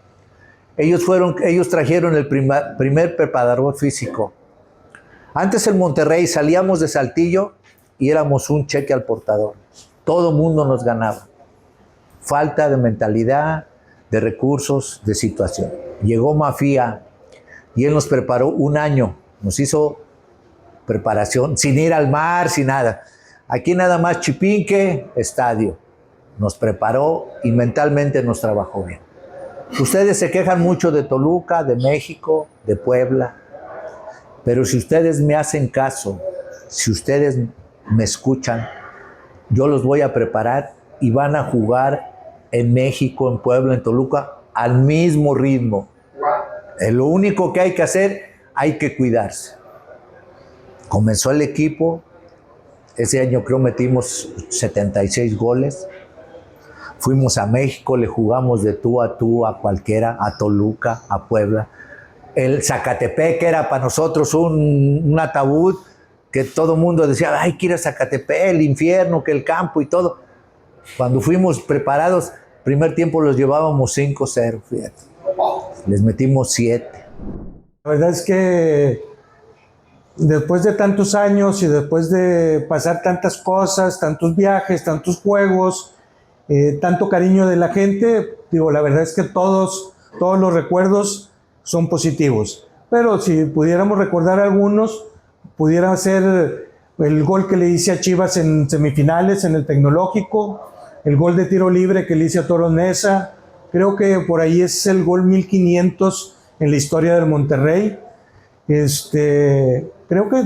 Ellos trajeron el primer preparador físico. Antes en Monterrey salíamos de Saltillo y éramos un cheque al portador. Todo mundo nos ganaba. Falta de mentalidad, de recursos, de situación. Llegó Mafía y él nos preparó 1 año, nos hizo preparación, sin ir al mar, sin nada. Aquí nada más Chipinque, estadio. Nos preparó y mentalmente nos trabajó bien. Ustedes se quejan mucho de Toluca, de México, de Puebla, pero si ustedes me hacen caso, si ustedes me escuchan, yo los voy a preparar y van a jugar en México, en Puebla, en Toluca, al mismo ritmo. Lo único que hay que hacer, hay que cuidarse. Comenzó el equipo, ese año creo metimos 76 goles. Fuimos a México, le jugamos de tú a cualquiera, a Toluca, a Puebla. El Zacatepec era para nosotros un ataúd, que todo el mundo decía, hay que ir a Zacatepec, el infierno, que el campo y todo. Cuando fuimos preparados, primer tiempo los llevábamos 5-0, fíjate. Les metimos 7.
La verdad es que después de tantos años y después de pasar tantas cosas, tantos viajes, tantos juegos, tanto cariño de la gente, digo, la verdad es que todos los recuerdos son positivos. Pero si pudiéramos recordar algunos, pudiera ser el gol que le hice a Chivas en semifinales en el Tecnológico, el gol de tiro libre que le hice a Toros Neza. Creo que por ahí es el gol 1500 en la historia del Monterrey. Creo que,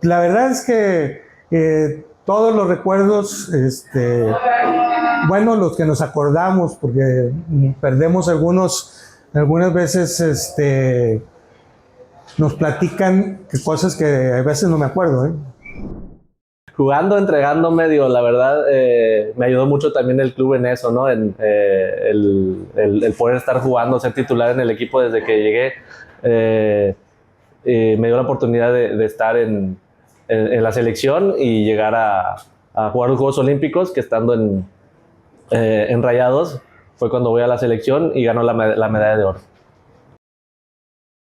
la verdad es que todos los recuerdos, bueno, los que nos acordamos, porque perdemos algunas veces, nos platican cosas que a veces no me acuerdo,
Jugando, entregándome, la verdad, me ayudó mucho también el club en eso, ¿no? En el poder estar jugando, ser titular en el equipo desde que llegué. Me dio la oportunidad de estar en la selección y llegar a jugar los Juegos Olímpicos, que estando en Rayados fue cuando voy a la selección y ganó la medalla de oro.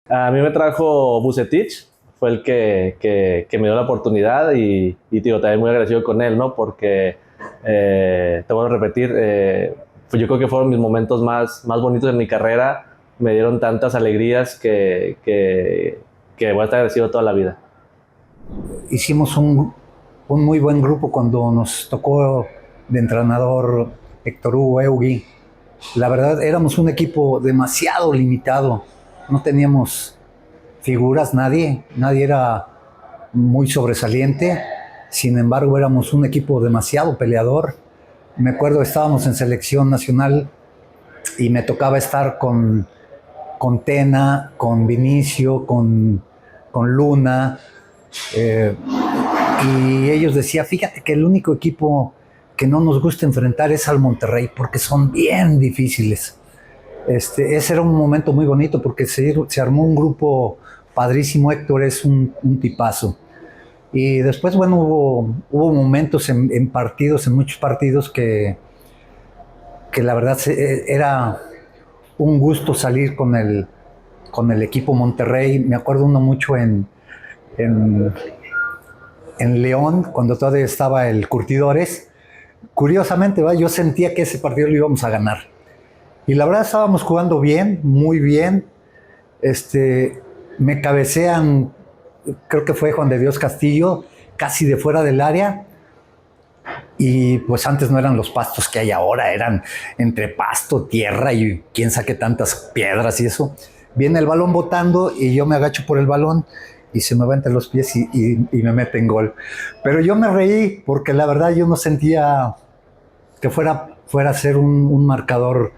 A mí me trajo Vucetich, fue el que me dio la oportunidad y también muy agradecido con él, ¿no? Porque, te voy a repetir, yo creo que fueron mis momentos más bonitos en mi carrera. Me dieron tantas alegrías que voy a estar agradecido toda la vida.
Hicimos un muy buen grupo cuando nos tocó de entrenador Héctor Hugo Eugui. La verdad, éramos un equipo demasiado limitado. No teníamos figuras, nadie era muy sobresaliente. Sin embargo, éramos un equipo demasiado peleador. Me acuerdo, estábamos en selección nacional y me tocaba estar con Tena, con Vinicio, con Luna, y ellos decían, fíjate que el único equipo que no nos gusta enfrentar es al Monterrey, porque son bien difíciles. Ese era un momento muy bonito, porque se armó un grupo padrísimo. Héctor es un tipazo. Y después, bueno, hubo momentos en partidos, en muchos partidos, que la verdad era un gusto salir con el equipo Monterrey. Me acuerdo uno mucho en León, cuando todavía estaba el Curtidores. Curiosamente, yo sentía que ese partido lo íbamos a ganar. Y la verdad estábamos jugando bien, muy bien. Me cabecean, creo que fue Juan de Dios Castillo, casi de fuera del área. Y pues antes no eran los pastos que hay ahora, eran entre pasto, tierra y quién sabe qué tantas piedras y eso. Viene el balón botando y yo me agacho por el balón y se me va entre los pies y me meten gol. Pero yo me reí porque la verdad yo no sentía que fuera a ser un marcador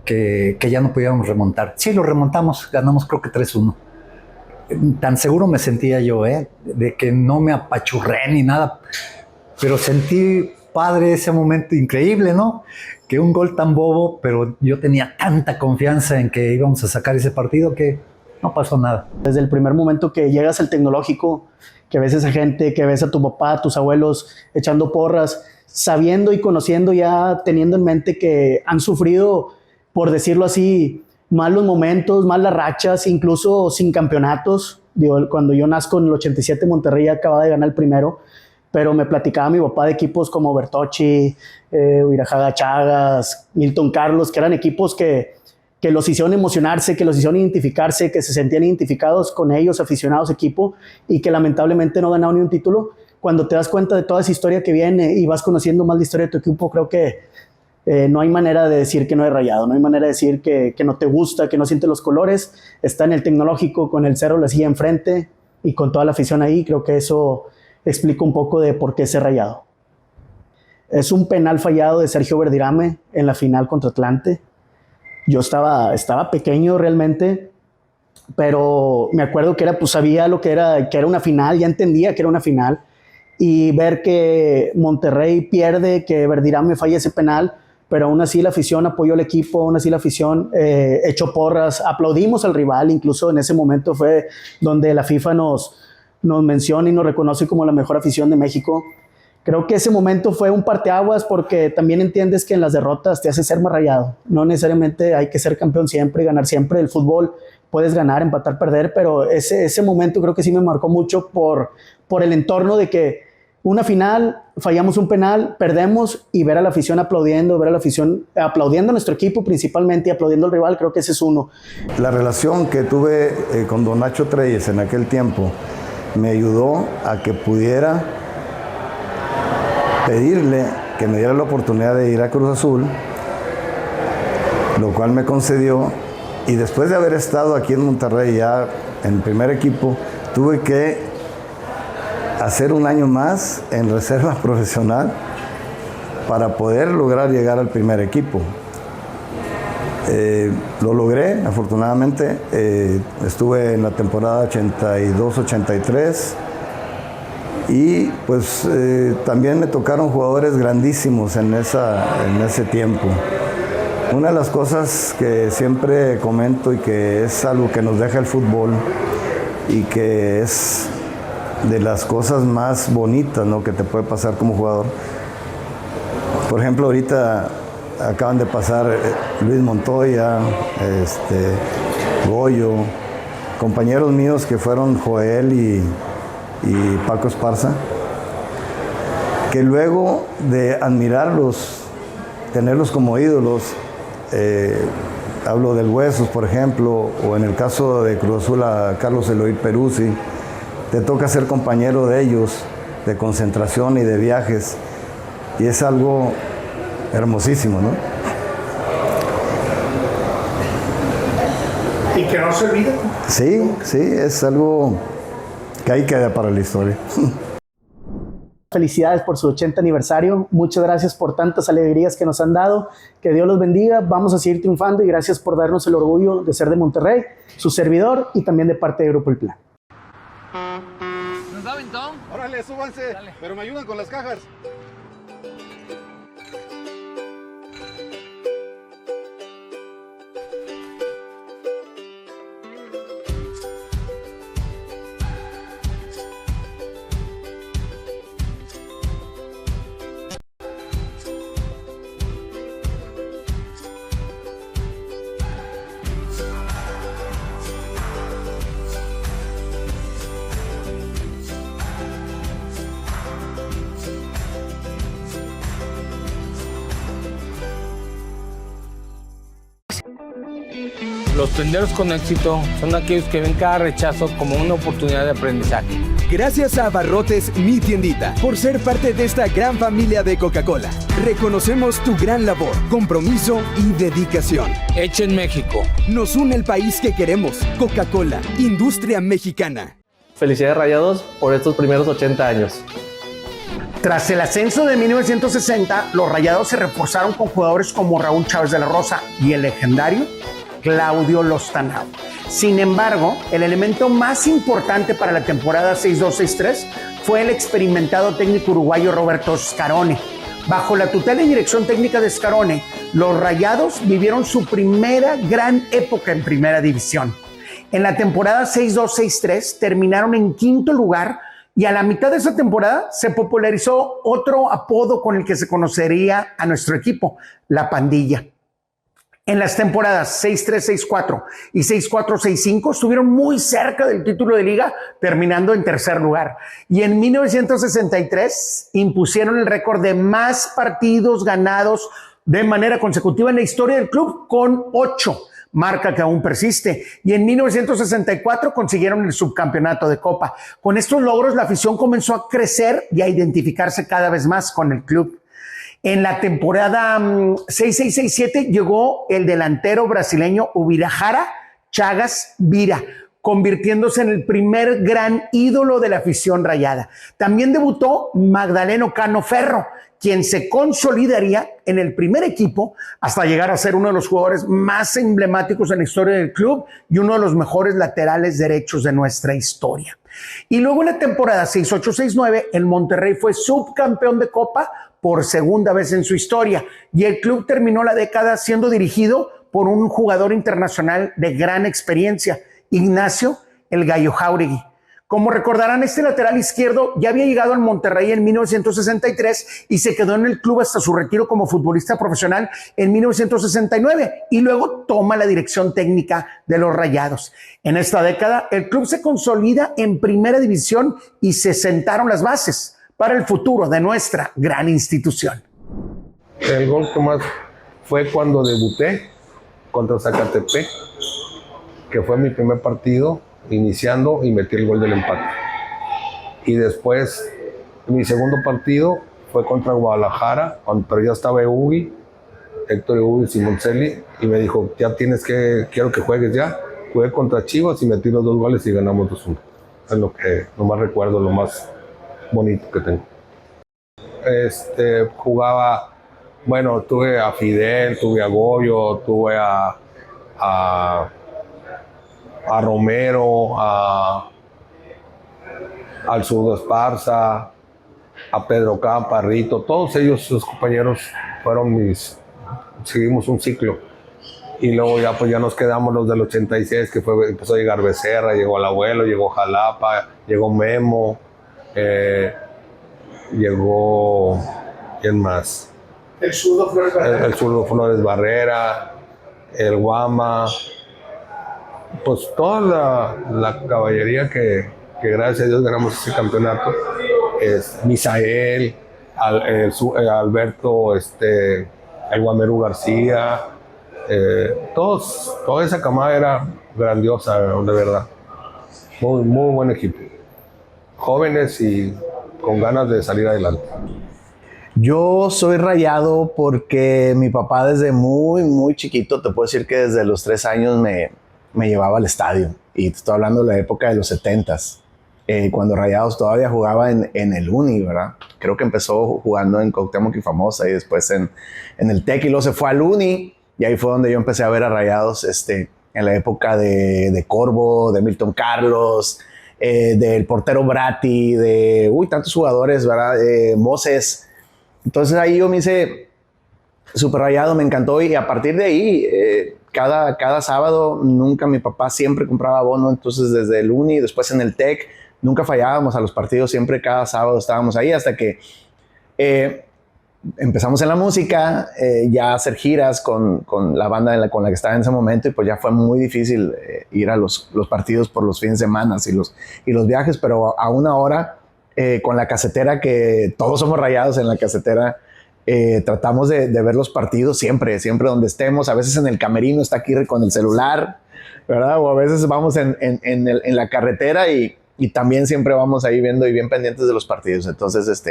que ya no pudiéramos remontar. Sí, lo remontamos, ganamos creo que 3-1. Tan seguro me sentía yo, de que no me apachurré ni nada, pero sentí padre ese momento increíble, ¿no? Que un gol tan bobo, pero yo tenía tanta confianza en que íbamos a sacar ese partido que no pasó nada.
Desde el primer momento que llegas al Tecnológico, que ves a esa gente, que ves a tu papá, a tus abuelos echando porras, sabiendo y conociendo ya, teniendo en mente que han sufrido, por decirlo así, malos momentos, malas rachas, incluso sin campeonatos. Cuando yo nazco en el 87, Monterrey ya acababa de ganar el primero, pero me platicaba mi papá de equipos como Bertocci, Huirajaga Chagas, Milton Carlos, que eran equipos que los hicieron emocionarse, que los hicieron identificarse, que se sentían identificados con ellos, aficionados, equipo, y que lamentablemente no ganaron ni un título. Cuando te das cuenta de toda esa historia que viene y vas conociendo más la historia de tu equipo, creo que no hay manera de decir que no es Rayado, no hay manera de decir que no te gusta, que no sientes los colores. Está en el Tecnológico con el Cerro La Silla enfrente y con toda la afición ahí. Creo que eso explica un poco de por qué ese Rayado. Es un penal fallado de Sergio Verdirame en la final contra Atlante. Yo estaba pequeño realmente, pero me acuerdo que pues sabía lo que era una final, ya entendía que era una final, y ver que Monterrey pierde, que Verdirame falla ese penal, pero aún así la afición apoyó al equipo, aún así la afición echó porras, aplaudimos al rival. Incluso en ese momento fue donde la FIFA nos menciona y nos reconoce como la mejor afición de México. Creo que ese momento fue un parteaguas, porque también entiendes que en las derrotas te hace ser más Rayado. No necesariamente hay que ser campeón siempre y ganar siempre. El fútbol puedes ganar, empatar, perder, pero ese momento creo que sí me marcó mucho por el entorno de que una final, fallamos un penal, perdemos, y ver a la afición aplaudiendo, ver a la afición aplaudiendo a nuestro equipo principalmente y aplaudiendo al rival, creo que ese es uno.
La relación que tuve con don Nacho Treyes en aquel tiempo me ayudó a que pudiera pedirle que me diera la oportunidad de ir a Cruz Azul, lo cual me concedió, y después de haber estado aquí en Monterrey ya en el primer equipo, tuve que hacer un año más en reserva profesional para poder lograr llegar al primer equipo. Lo logré, afortunadamente. Estuve en la temporada 82-83 y pues también me tocaron jugadores grandísimos en ese tiempo. Una de las cosas que siempre comento y que es algo que nos deja el fútbol y que es de las cosas más bonitas, ¿no?, que te puede pasar como jugador. Por ejemplo, ahorita acaban de pasar Luis Montoya, Goyo, compañeros míos que fueron Joel y Paco Esparza, que luego de admirarlos, tenerlos como ídolos, hablo del Huesos, por ejemplo, o en el caso de Cruz Azul a Carlos Eloy Peruzzi, te toca ser compañero de ellos, de concentración y de viajes, y es algo hermosísimo, ¿no?
Y que no se olvide.
Sí, es algo que ahí queda para la historia.
Felicidades por su 80 aniversario. Muchas gracias por tantas alegrías que nos han dado. Que Dios los bendiga. Vamos a seguir triunfando y gracias por darnos el orgullo de ser de Monterrey, su servidor y también de parte de Grupo El Plan.
¿Nos da aventón? Órale, súbanse. Dale. Pero me ayudan con las cajas.
Los tenderos con éxito son aquellos que ven cada rechazo como una oportunidad de aprendizaje.
Gracias a Abarrotes Mi Tiendita por ser parte de esta gran familia de Coca-Cola. Reconocemos tu gran labor, compromiso y dedicación.
Hecho en México.
Nos une el país que queremos. Coca-Cola, industria mexicana.
Felicidades, Rayados, por estos primeros 80 años.
Tras el ascenso de 1960, los Rayados se reforzaron con jugadores como Raúl Chávez de la Rosa y el legendario Claudio Loztanao. Sin embargo, el elemento más importante para la temporada 6-2-6-3 fue el experimentado técnico uruguayo Roberto Scarone. Bajo la tutela y dirección técnica de Scarone, los Rayados vivieron su primera gran época en Primera División. En la temporada 6-2-6-3 terminaron en quinto lugar y a la mitad de esa temporada se popularizó otro apodo con el que se conocería a nuestro equipo, la Pandilla. En las temporadas 6-3-6-4 y 6-4-6-5 estuvieron muy cerca del título de liga, terminando en tercer lugar. Y en 1963 impusieron el récord de más partidos ganados de manera consecutiva en la historia del club, con 8, marca que aún persiste. Y en 1964 consiguieron el subcampeonato de Copa. Con estos logros, la afición comenzó a crecer y a identificarse cada vez más con el club. En la temporada 6-6-6-7 llegó el delantero brasileño Ubirajara Chagas Vira, convirtiéndose en el primer gran ídolo de la afición rayada. También debutó Magdaleno Cano Ferro, quien se consolidaría en el primer equipo hasta llegar a ser uno de los jugadores más emblemáticos en la historia del club y uno de los mejores laterales derechos de nuestra historia. Y luego en la temporada 6-8-6-9, el Monterrey fue subcampeón de Copa por segunda vez en su historia, y el club terminó la década siendo dirigido por un jugador internacional de gran experiencia, Ignacio El Gallo Jáuregui. Como recordarán, este lateral izquierdo ya había llegado al Monterrey en 1963 y se quedó en el club hasta su retiro como futbolista profesional en 1969, y luego toma la dirección técnica de los Rayados. En esta década, el club se consolida en Primera División y se sentaron las bases para el futuro de nuestra gran institución.
El gol que más fue cuando debuté contra Zacatepec, que fue mi primer partido, iniciando, y metí el gol del empate. Y después, mi segundo partido fue contra Guadalajara, pero ya estaba Héctor Eugui Simoncelli, y me dijo, quiero que juegues ya. Jugué contra Chivas y metí los 2 goles y ganamos 2-1. Es lo más recuerdo, lo más bonito que tengo. Jugaba, bueno, tuve a Fidel, tuve a Goyo, tuve a Romero, al Zurdo Esparza, a Pedro Campa, a Rito, todos ellos, sus compañeros, seguimos un ciclo. Y luego ya nos quedamos los del 86, que empezó a llegar Becerra, llegó el abuelo, llegó Jalapa, llegó Memo, llegó, ¿quién más?
El Zurdo Flores Barrera.
El Zurdo Flores Barrera, el Guama, pues toda la caballería que gracias a Dios ganamos ese campeonato. Misael, Alberto, el Guamerú García, toda esa camada era grandiosa, de verdad. Muy, muy buen equipo. Jóvenes y con ganas de salir adelante.
Yo soy Rayado porque mi papá desde muy, muy chiquito, te puedo decir que desde los 3 años me llevaba al estadio. Y te estoy hablando de la época de los 70s, cuando Rayados todavía jugaba en el Uni, ¿verdad? Creo que empezó jugando en Cuauhtémoc y Famosa y después en el TEC, y luego se fue al Uni. Y ahí fue donde yo empecé a ver a Rayados en la época de Corvo, de Milton Carlos, del portero Bratti, de tantos jugadores, ¿verdad? Moses. Entonces ahí yo me hice súper Rayado, me encantó, y a partir de ahí, cada sábado, mi papá siempre compraba abono, entonces desde el Uni, después en el TEC, nunca fallábamos a los partidos, siempre cada sábado estábamos ahí, hasta que empezamos en la música, ya a hacer giras con la banda con la que estaba en ese momento, y pues ya fue muy difícil ir a los partidos por los fines de semana y los viajes, pero aún ahora, con la casetera, que todos somos Rayados en la casetera, tratamos de ver los partidos siempre donde estemos. A veces en el camerino está aquí con el celular, ¿verdad? O a veces vamos en la carretera y también siempre vamos ahí viendo y bien pendientes de los partidos. Entonces,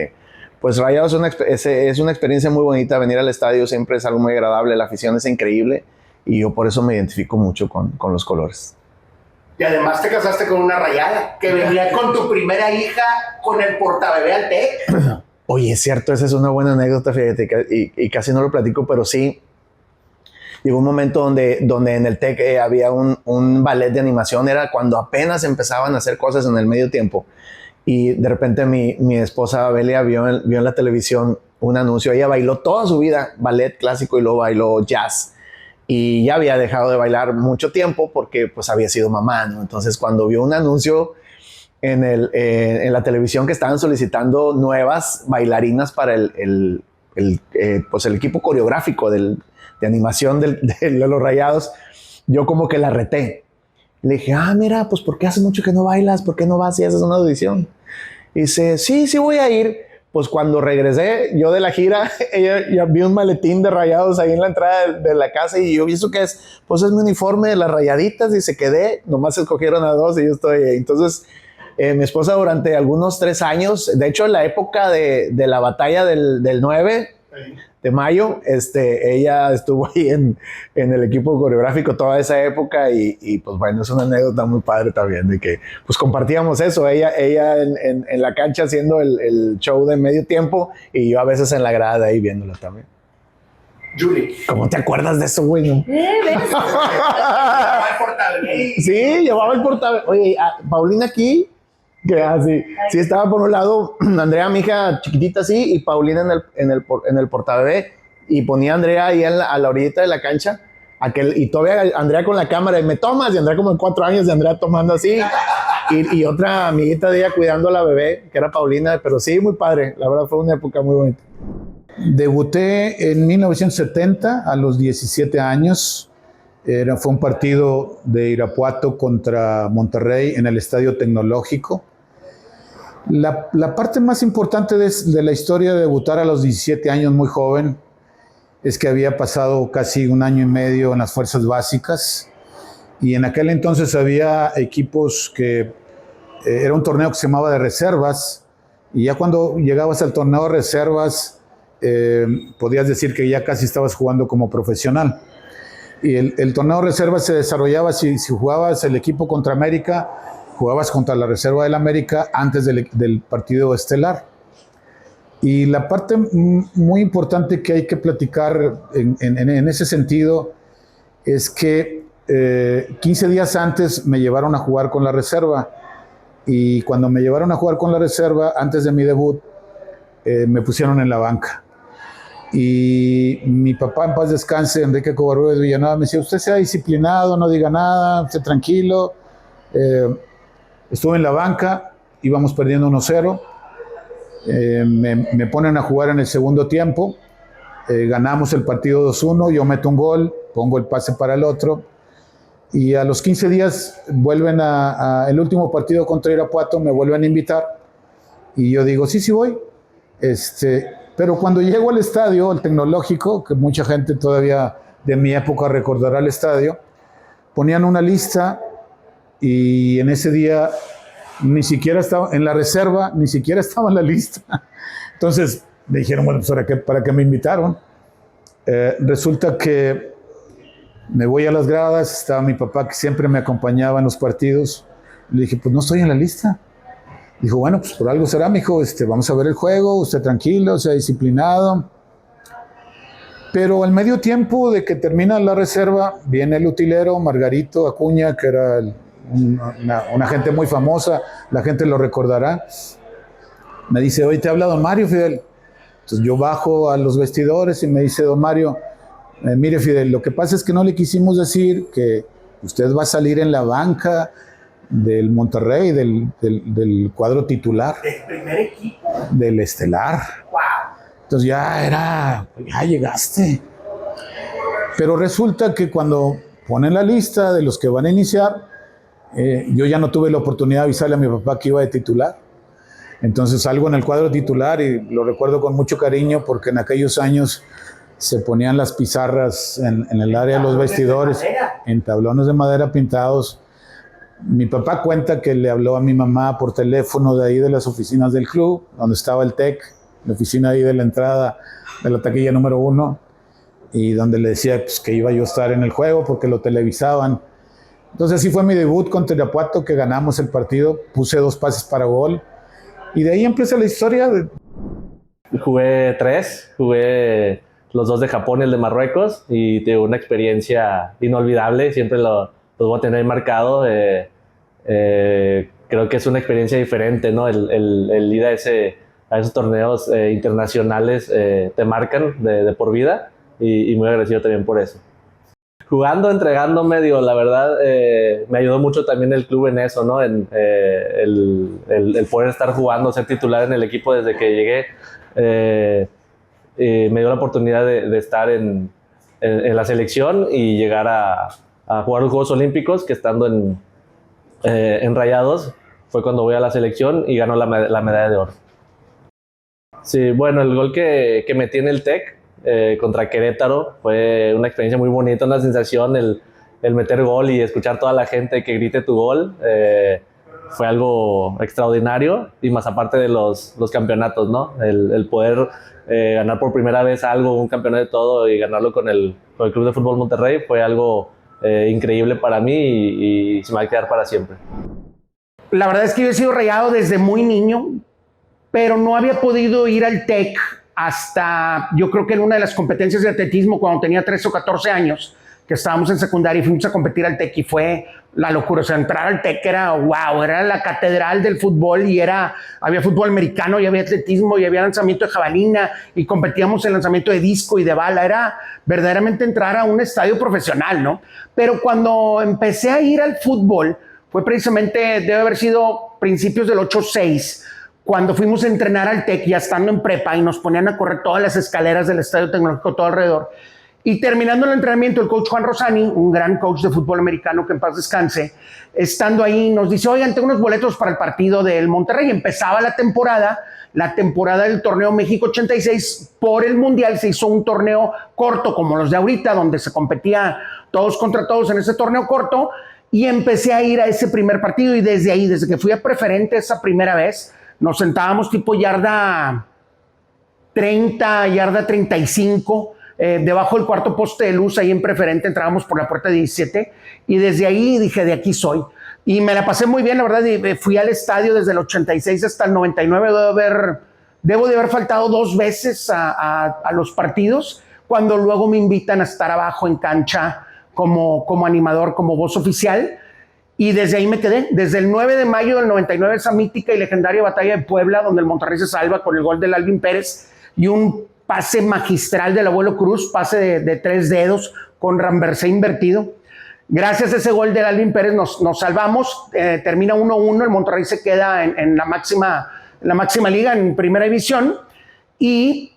pues Rayados es una experiencia muy bonita. Venir al estadio siempre es algo muy agradable, la afición es increíble y yo por eso me identifico mucho con los colores.
Y además te casaste con una Rayada, que venía con tu primera hija, con el portabebé al TEC.
Oye, es cierto, esa es una buena anécdota, fíjate, y casi no lo platico, pero sí. Llegó un momento donde en el TEC había un ballet de animación, era cuando apenas empezaban a hacer cosas en el medio tiempo. Y de repente mi esposa Belia vio en la televisión un anuncio. Ella bailó toda su vida ballet clásico y luego bailó jazz. Y ya había dejado de bailar mucho tiempo porque pues había sido mamá, ¿no? Entonces cuando vio un anuncio en la televisión que estaban solicitando nuevas bailarinas para el equipo coreográfico de animación de los Rayados, yo como que la reté. Le dije, mira, pues ¿por qué hace mucho que no bailas? ¿Por qué no vas y haces una audición? Y dice, sí voy a ir. Pues cuando regresé yo de la gira, ya vi un maletín de Rayados ahí en la entrada de la casa y yo vi eso que es, pues es mi uniforme de las Rayaditas, y se quedé, nomás escogieron a 2 y yo estoy ahí. Entonces, mi esposa durante algunos 3 años, de hecho en la época de la batalla del 9 de mayo, ella estuvo ahí en el equipo coreográfico toda esa época y pues bueno, es una anécdota muy padre también de que pues compartíamos eso, ella en la cancha haciendo el show de medio tiempo y yo a veces en la grada ahí viéndola también.
Julie,
¿cómo te acuerdas de eso, güey? ¿No?
llevaba el portabebé.
Sí, llevaba el portabebé. Oye, Paulina aquí, que así, sí estaba por un lado Andrea, mi hija chiquitita así, y Paulina en el portabebé, y ponía a Andrea ahí a la orillita de la cancha, y todavía Andrea con la cámara, y me tomas, y Andrea como en 4 años de Andrea tomando así, y otra amiguita de ella cuidando a la bebé, que era Paulina, pero sí, muy padre, la verdad fue una época muy bonita.
Debuté en 1970 a los 17 años. Fue un partido de Irapuato contra Monterrey en el Estadio Tecnológico. La parte más importante de la historia de debutar a los 17 años, muy joven, es que había pasado casi 1 año y medio en las fuerzas básicas, y en aquel entonces había equipos que era un torneo que se llamaba de reservas, y ya cuando llegabas al torneo de reservas podías decir que ya casi estabas jugando como profesional. Y el torneo de reservas se desarrollaba si jugabas el equipo contra América, jugabas contra la reserva del América antes del partido estelar. Y la parte muy importante que hay que platicar en ese sentido es que 15 días antes me llevaron a jugar con la reserva, y cuando me llevaron a jugar con la reserva antes de mi debut me pusieron en la banca. Y mi papá, en paz descanse, Enrique Covarrubias Villanueva, me decía: usted sea disciplinado, no diga nada, esté tranquilo. Estuve en la banca, íbamos perdiendo 1-0. Me ponen a jugar en el segundo tiempo, ganamos el partido 2-1, yo meto un gol, pongo el pase para el otro, y a los 15 días vuelven el último partido contra Irapuato, me vuelven a invitar, y yo digo: sí voy. Pero cuando llego al estadio, al Tecnológico, que mucha gente todavía de mi época recordará el estadio, ponían una lista, y en ese día ni siquiera estaba en la reserva, ni siquiera estaba en la lista. Entonces me dijeron: bueno, pues ¿para qué me invitaron? Resulta que me voy a las gradas, estaba mi papá, que siempre me acompañaba en los partidos. Le dije: pues no estoy en la lista. Dijo: bueno, pues por algo será, mijo, vamos a ver el juego, usted tranquilo, sea disciplinado. Pero al medio tiempo de que termina la reserva, viene el utilero Margarito Acuña, que era una gente muy famosa, la gente lo recordará. Me dice: hoy te habla don Mario, Fidel. Entonces yo bajo a los vestidores y me dice don Mario: mire, Fidel, lo que pasa es que no le quisimos decir que usted va a salir en la banca del Monterrey, del cuadro titular.
¿Del primer equipo?
Del estelar.
¡Wow!
Entonces ya llegaste. Pero resulta que cuando ponen la lista de los que van a iniciar, yo ya no tuve la oportunidad de avisarle a mi papá que iba de titular. Entonces salgo en el cuadro titular, y lo recuerdo con mucho cariño porque en aquellos años se ponían las pizarras en el área de los vestidores, en tablones de madera pintados. Mi papá cuenta que le habló a mi mamá por teléfono de ahí de las oficinas del club, donde estaba el TEC, la oficina ahí de la entrada de la taquilla número 1, y donde le decía pues, que iba yo a estar en el juego porque lo televisaban. Entonces así fue mi debut contra Irapuato, que ganamos el partido, puse 2 pases para gol, y de ahí empieza la historia.
Jugué 3, jugué los 2 de Japón y el de Marruecos, y tuve una experiencia inolvidable, siempre lo voy a tener marcado. Creo que es una experiencia diferente, ¿no? El ir a esos torneos internacionales te marcan de por vida, y muy agradecido también por eso. Jugando, entregándome, la verdad, me ayudó mucho también el club en eso, ¿no? El poder estar jugando, ser titular en el equipo desde que llegué. Me dio la oportunidad de estar en la selección y llegar a jugar los Juegos Olímpicos, que estando en Rayados fue cuando voy a la selección y ganó la medalla de oro. Sí, bueno, el gol que metí en el TEC contra Querétaro fue una experiencia muy bonita, una sensación, el meter gol y escuchar toda la gente que grite tu gol. Fue algo extraordinario, y más aparte de los campeonatos, ¿no? El poder ganar por primera vez un campeonato de todo, y ganarlo con el Club de Fútbol Monterrey fue algo increíble para mí, y se me va a quedar para siempre.
La verdad es que yo he sido Rayado desde muy niño, pero no había podido ir al TEC hasta, yo creo que en una de las competencias de atletismo, cuando tenía 13 o 14 años, que estábamos en secundaria y fuimos a competir al TEC, y fue la locura. O sea, entrar al TEC era wow, era la catedral del fútbol, y había fútbol americano, y había atletismo, y había lanzamiento de jabalina, y competíamos en lanzamiento de disco y de bala. Era verdaderamente entrar a un estadio profesional, ¿no? Pero cuando empecé a ir al fútbol, fue precisamente, debe haber sido principios del 8-6, cuando fuimos a entrenar al TEC, ya estando en prepa, y nos ponían a correr todas las escaleras del Estadio Tecnológico todo alrededor. Y terminando el entrenamiento, el coach Juan Rosani, un gran coach de fútbol americano que en paz descanse, estando ahí nos dice, oigan, tengo unos boletos para el partido del Monterrey. Empezaba la temporada del torneo México 86. Por el Mundial se hizo un torneo corto como los de ahorita, donde se competía todos contra todos en ese torneo corto, y empecé a ir a ese primer partido, y desde ahí, desde que fui a preferente esa primera vez, nos sentábamos tipo yarda 30, yarda 35, debajo del cuarto poste de luz, ahí en preferente, entrábamos por la puerta 17, y desde ahí dije, de aquí soy. Y me la pasé muy bien, la verdad, y fui al estadio desde el 86 hasta el 99, debo de haber faltado 2 veces a los partidos, cuando luego me invitan a estar abajo en cancha como animador, como voz oficial, y desde ahí me quedé. Desde el 9 de mayo del 99, esa mítica y legendaria batalla de Puebla, donde el Monterrey se salva con el gol del Alvin Pérez y un pase magistral del Abuelo Cruz, pase de 3 dedos con Ramversé invertido. Gracias a ese gol del Alvin Pérez nos salvamos, termina 1-1, el Monterrey se queda en la máxima liga, en primera división, y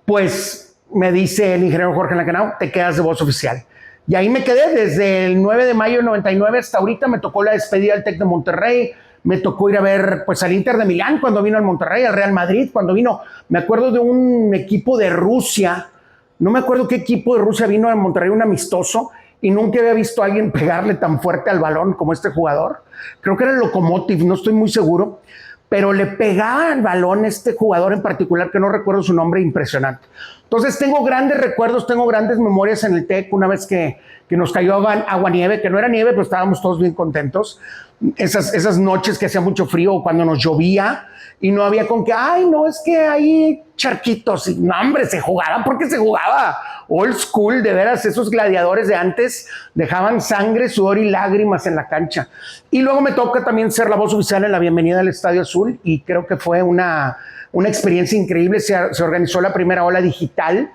pues me dice el ingeniero Jorge Lankenau, te quedas de voz oficial. Y ahí me quedé desde el 9 de mayo del 99 hasta ahorita. Me tocó la despedida del TEC de Monterrey, me tocó ir a ver pues al Inter de Milán cuando vino al Monterrey, al Real Madrid cuando vino. Me acuerdo de un equipo de Rusia, no me acuerdo qué equipo de Rusia vino al Monterrey, un amistoso, y nunca había visto a alguien pegarle tan fuerte al balón como este jugador. Creo que era el Lokomotiv, no estoy muy seguro, pero le pegaba al balón este jugador en particular, que no recuerdo su nombre, impresionante. Entonces tengo grandes recuerdos, tengo grandes memorias en el TEC, una vez que nos cayó agua-nieve, que no era nieve, pero estábamos todos bien contentos. Esas noches que hacía mucho frío, cuando nos llovía y no había con que, ay, no, es que hay charquitos. Y, no, hombre, se jugaba porque se jugaba old school, de veras, esos gladiadores de antes dejaban sangre, sudor y lágrimas en la cancha. Y luego me toca también ser la voz oficial en la bienvenida al Estadio Azul, y creo que fue una experiencia increíble. Se organizó la primera ola digital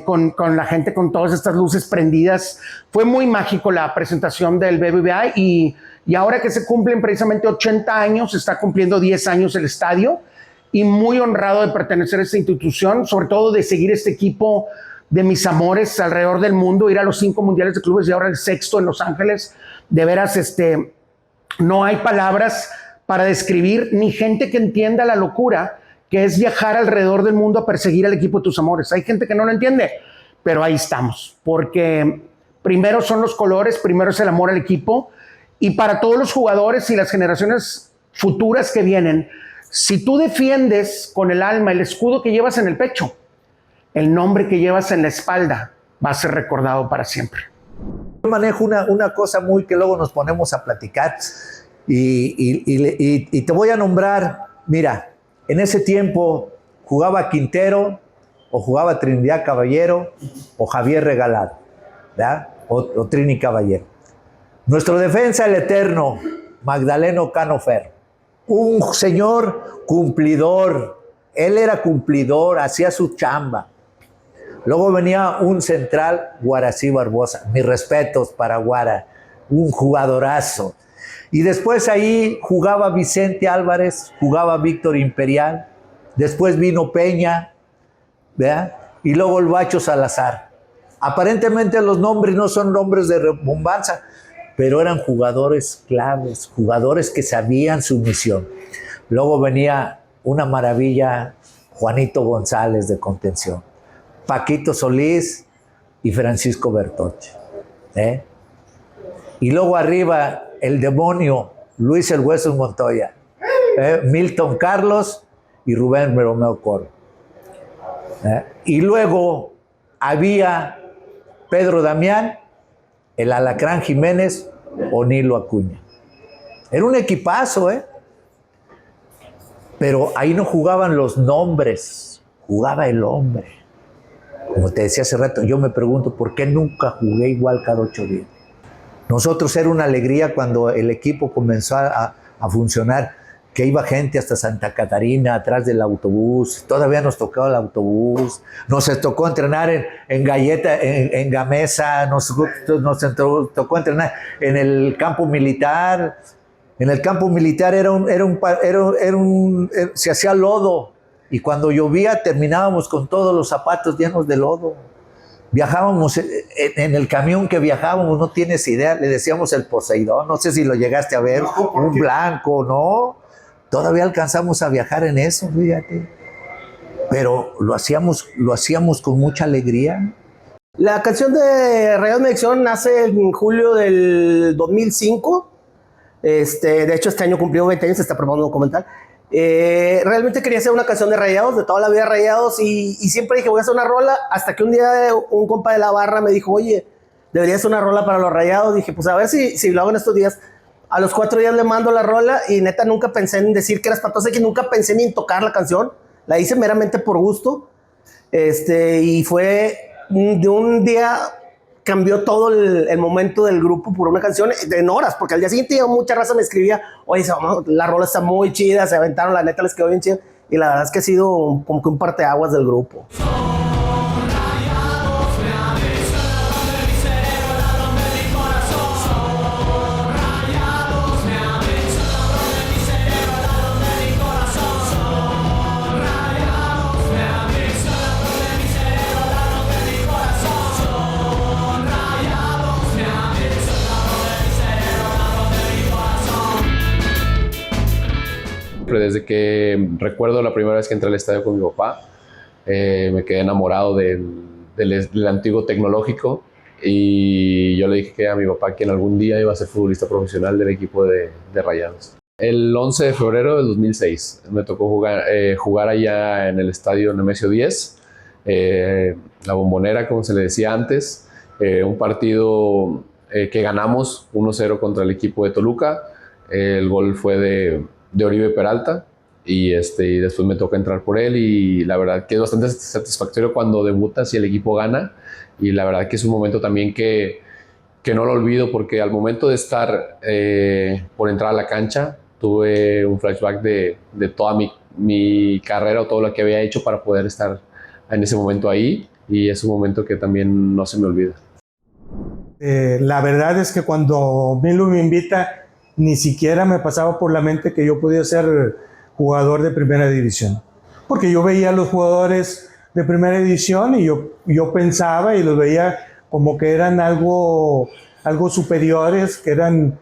con la gente, con todas estas luces prendidas. Fue muy mágico la presentación del BBVA, y ahora que se cumplen precisamente 80 años, se está cumpliendo 10 años el estadio, y muy honrado de pertenecer a esta institución, sobre todo de seguir este equipo de mis amores alrededor del mundo, ir a los 5 mundiales de clubes y ahora el 6º en Los Ángeles. De veras, no hay palabras para describir, ni gente que entienda la locura que es viajar alrededor del mundo a perseguir al equipo de tus amores. Hay gente que no lo entiende, pero ahí estamos, porque primero son los colores, primero es el amor al equipo, y para todos los jugadores y las generaciones futuras que vienen, si tú defiendes con el alma el escudo que llevas en el pecho, el nombre que llevas en la espalda va a ser recordado para siempre.
Yo manejo una cosa muy que luego nos ponemos a platicar, y te voy a nombrar. Mira, en ese tiempo jugaba Quintero, o jugaba Trinidad Caballero, o Javier Regalado, ¿verdad? O Trini Caballero. Nuestro defensa, el eterno Magdaleno Cano Ferro, un señor cumplidor. Él era cumplidor, hacía su chamba. Luego venía un central, Guarací Barbosa. Mis respetos para Guara, un jugadorazo. Y después ahí jugaba Vicente Álvarez, jugaba Víctor Imperial. Después vino Peña, ¿verdad? Y luego el Bacho Salazar. Aparentemente los nombres no son nombres de rebombanza, pero eran jugadores claves, jugadores que sabían su misión. Luego venía una maravilla, Juanito González de contención, Paquito Solís y Francisco Bertoche. Y luego arriba el demonio, Luis el Hueso Montoya, Milton Carlos y Rubén Romeo Coro. Y luego había Pedro Damián, el Alacrán Jiménez o Nilo Acuña. Era un equipazo, pero ahí no jugaban los nombres, jugaba el hombre. Como te decía hace rato, yo me pregunto por qué nunca jugué igual cada 8 días. Nosotros era una alegría cuando el equipo comenzó a funcionar, que iba gente hasta Santa Catarina atrás del autobús. Todavía nos tocaba el autobús, nos tocó entrenar en Galleta, en Gamesa, nos tocó entrenar en el campo militar. En el campo militar se hacía lodo, y cuando llovía terminábamos con todos los zapatos llenos de lodo. Viajábamos en el camión que viajábamos, no tienes idea, le decíamos el Poseidón, no sé si lo llegaste a ver, un blanco, ¿no? Todavía alcanzamos a viajar en eso, fíjate. Pero lo hacíamos con mucha alegría.
La canción de Rayados de Adicción nace en julio del 2005. De hecho, este año cumplió 20 años, se está preparando un documental. Realmente quería hacer una canción de Rayados, de toda la vida Rayados, y siempre dije, voy a hacer una rola, hasta que un día un compa de la barra me dijo, oye, debería hacer una rola para los Rayados. Dije, pues a ver si lo hago en estos días. A los 4 días le mando la rola y neta nunca pensé en decir que era espantosa, que nunca pensé ni en tocar la canción. La hice meramente por gusto. Y fue de un día, cambió todo el momento del grupo por una canción en horas, porque al día siguiente mucha raza me escribía, oye, la rola está muy chida, se aventaron, la neta les quedó bien chida, y la verdad es que ha sido como que un parteaguas del grupo.
Desde que recuerdo la primera vez que entré al estadio con mi papá, me quedé enamorado del antiguo tecnológico, y yo le dije a mi papá que en algún día iba a ser futbolista profesional del equipo de Rayados. El 11 de febrero del 2006 me tocó jugar allá en el estadio Nemesio 10, la Bombonera, como se le decía antes, un partido que ganamos 1-0 contra el equipo de Toluca. El gol fue de Oribe Peralta, y después me toca entrar por él, y la verdad que es bastante satisfactorio cuando debutas y el equipo gana, y la verdad que es un momento también que no lo olvido, porque al momento de estar por entrar a la cancha tuve un flashback de toda mi carrera o todo lo que había hecho para poder estar en ese momento ahí, y es un momento que también no se me olvida.
La verdad es que cuando Milo me invita, ni siquiera me pasaba por la mente que yo podía ser jugador de primera división. Porque yo veía a los jugadores de primera división y yo pensaba y los veía como que eran algo superiores, que eran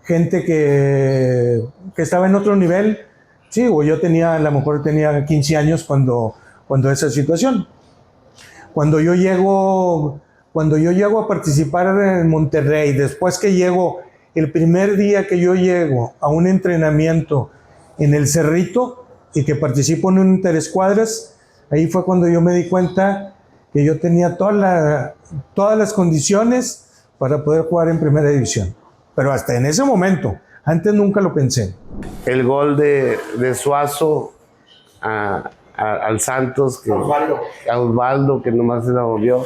gente que estaba en otro nivel. Sí, o yo a lo mejor tenía 15 años cuando esa situación. Cuando yo llego a participar en Monterrey, después que llego, el primer día que yo llego a un entrenamiento en el Cerrito y que participo en un interescuadras, ahí fue cuando yo me di cuenta que yo tenía todas las condiciones para poder jugar en primera división. Pero hasta en ese momento, antes nunca lo pensé.
El gol de Suazo al Santos, a Osvaldo, que nomás se la volvió.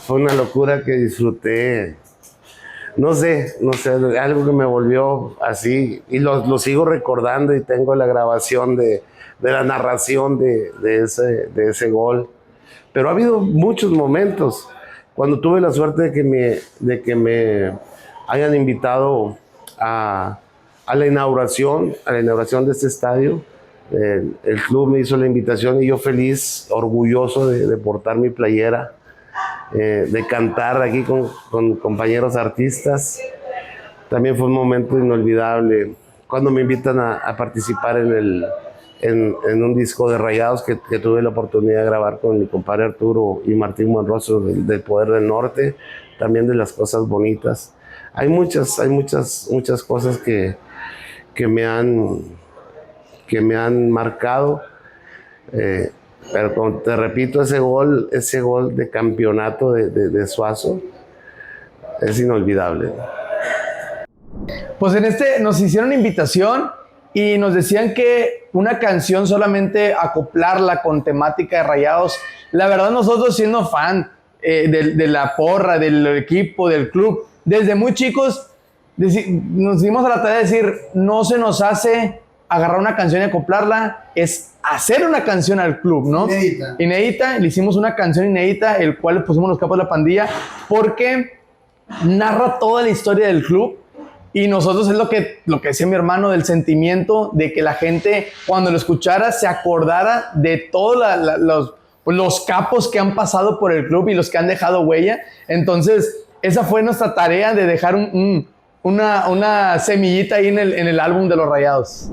Fue una locura que disfruté. No sé, algo que me volvió así. Y lo sigo recordando, y tengo la grabación de la narración de ese gol. Pero ha habido muchos momentos. Cuando tuve la suerte de que me hayan invitado a la inauguración de este estadio, el club me hizo la invitación, y yo feliz, orgulloso de portar mi playera, de cantar aquí con compañeros artistas. También fue un momento inolvidable cuando me invitan a participar en un disco de Rayados que tuve la oportunidad de grabar con mi compadre Arturo y Martín Monroso del Poder del Norte. También de las cosas bonitas. Hay muchas cosas que me han marcado. Pero como te repito, ese gol de campeonato de Suazo es inolvidable.
Pues nos hicieron invitación y nos decían que una canción solamente acoplarla con temática de Rayados. La verdad, nosotros siendo fan de la porra, del equipo, del club, desde muy chicos nos dimos a la tarea de decir, no se nos hace agarrar una canción y acoplarla, es hacer una canción al club, ¿no? Inédita, le hicimos una canción inédita, el cual le pusimos Los Capos de la Pandilla, porque narra toda la historia del club, y nosotros es lo que decía mi hermano, del sentimiento de que la gente, cuando lo escuchara, se acordara de todos los capos que han pasado por el club y los que han dejado huella. Entonces, esa fue nuestra tarea de dejar una semillita ahí en el álbum de los Rayados.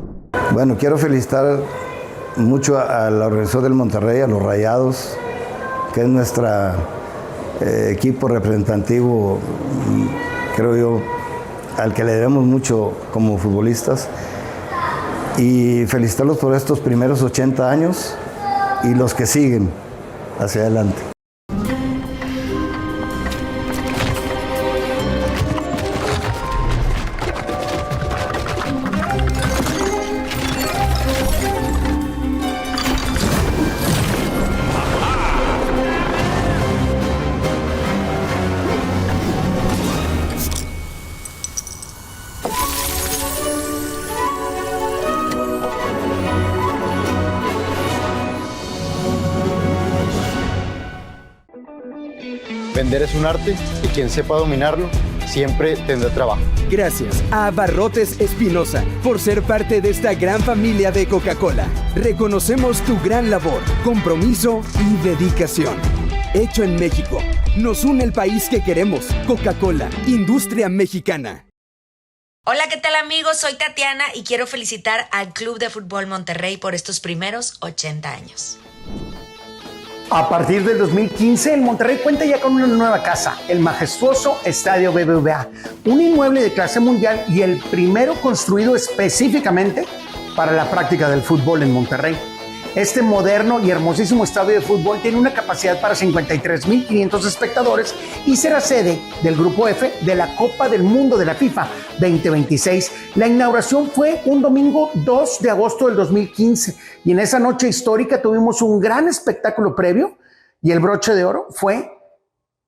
Bueno, quiero felicitar mucho al organizador del Monterrey, a los Rayados, que es nuestro equipo representativo, creo yo, al que le debemos mucho como futbolistas. Y felicitarlos por estos primeros 80 años y los que siguen hacia adelante.
Vender es un arte y quien sepa dominarlo siempre tendrá trabajo.
Gracias a Abarrotes Espinosa por ser parte de esta gran familia de Coca-Cola. Reconocemos tu gran labor, compromiso y dedicación. Hecho en México. Nos une el país que queremos. Coca-Cola, industria mexicana.
Hola, ¿qué tal amigos? Soy Tatiana y quiero felicitar al Club de Fútbol Monterrey por estos primeros 80 años.
A partir del 2015, el Monterrey cuenta ya con una nueva casa, el majestuoso Estadio BBVA, un inmueble de clase mundial y el primero construido específicamente para la práctica del fútbol en Monterrey. Este moderno y hermosísimo estadio de fútbol tiene una capacidad para 53,500 espectadores y será sede del Grupo F de la Copa del Mundo de la FIFA 2026. La inauguración fue un domingo 2 de agosto del 2015 y en esa noche histórica tuvimos un gran espectáculo previo y el broche de oro fue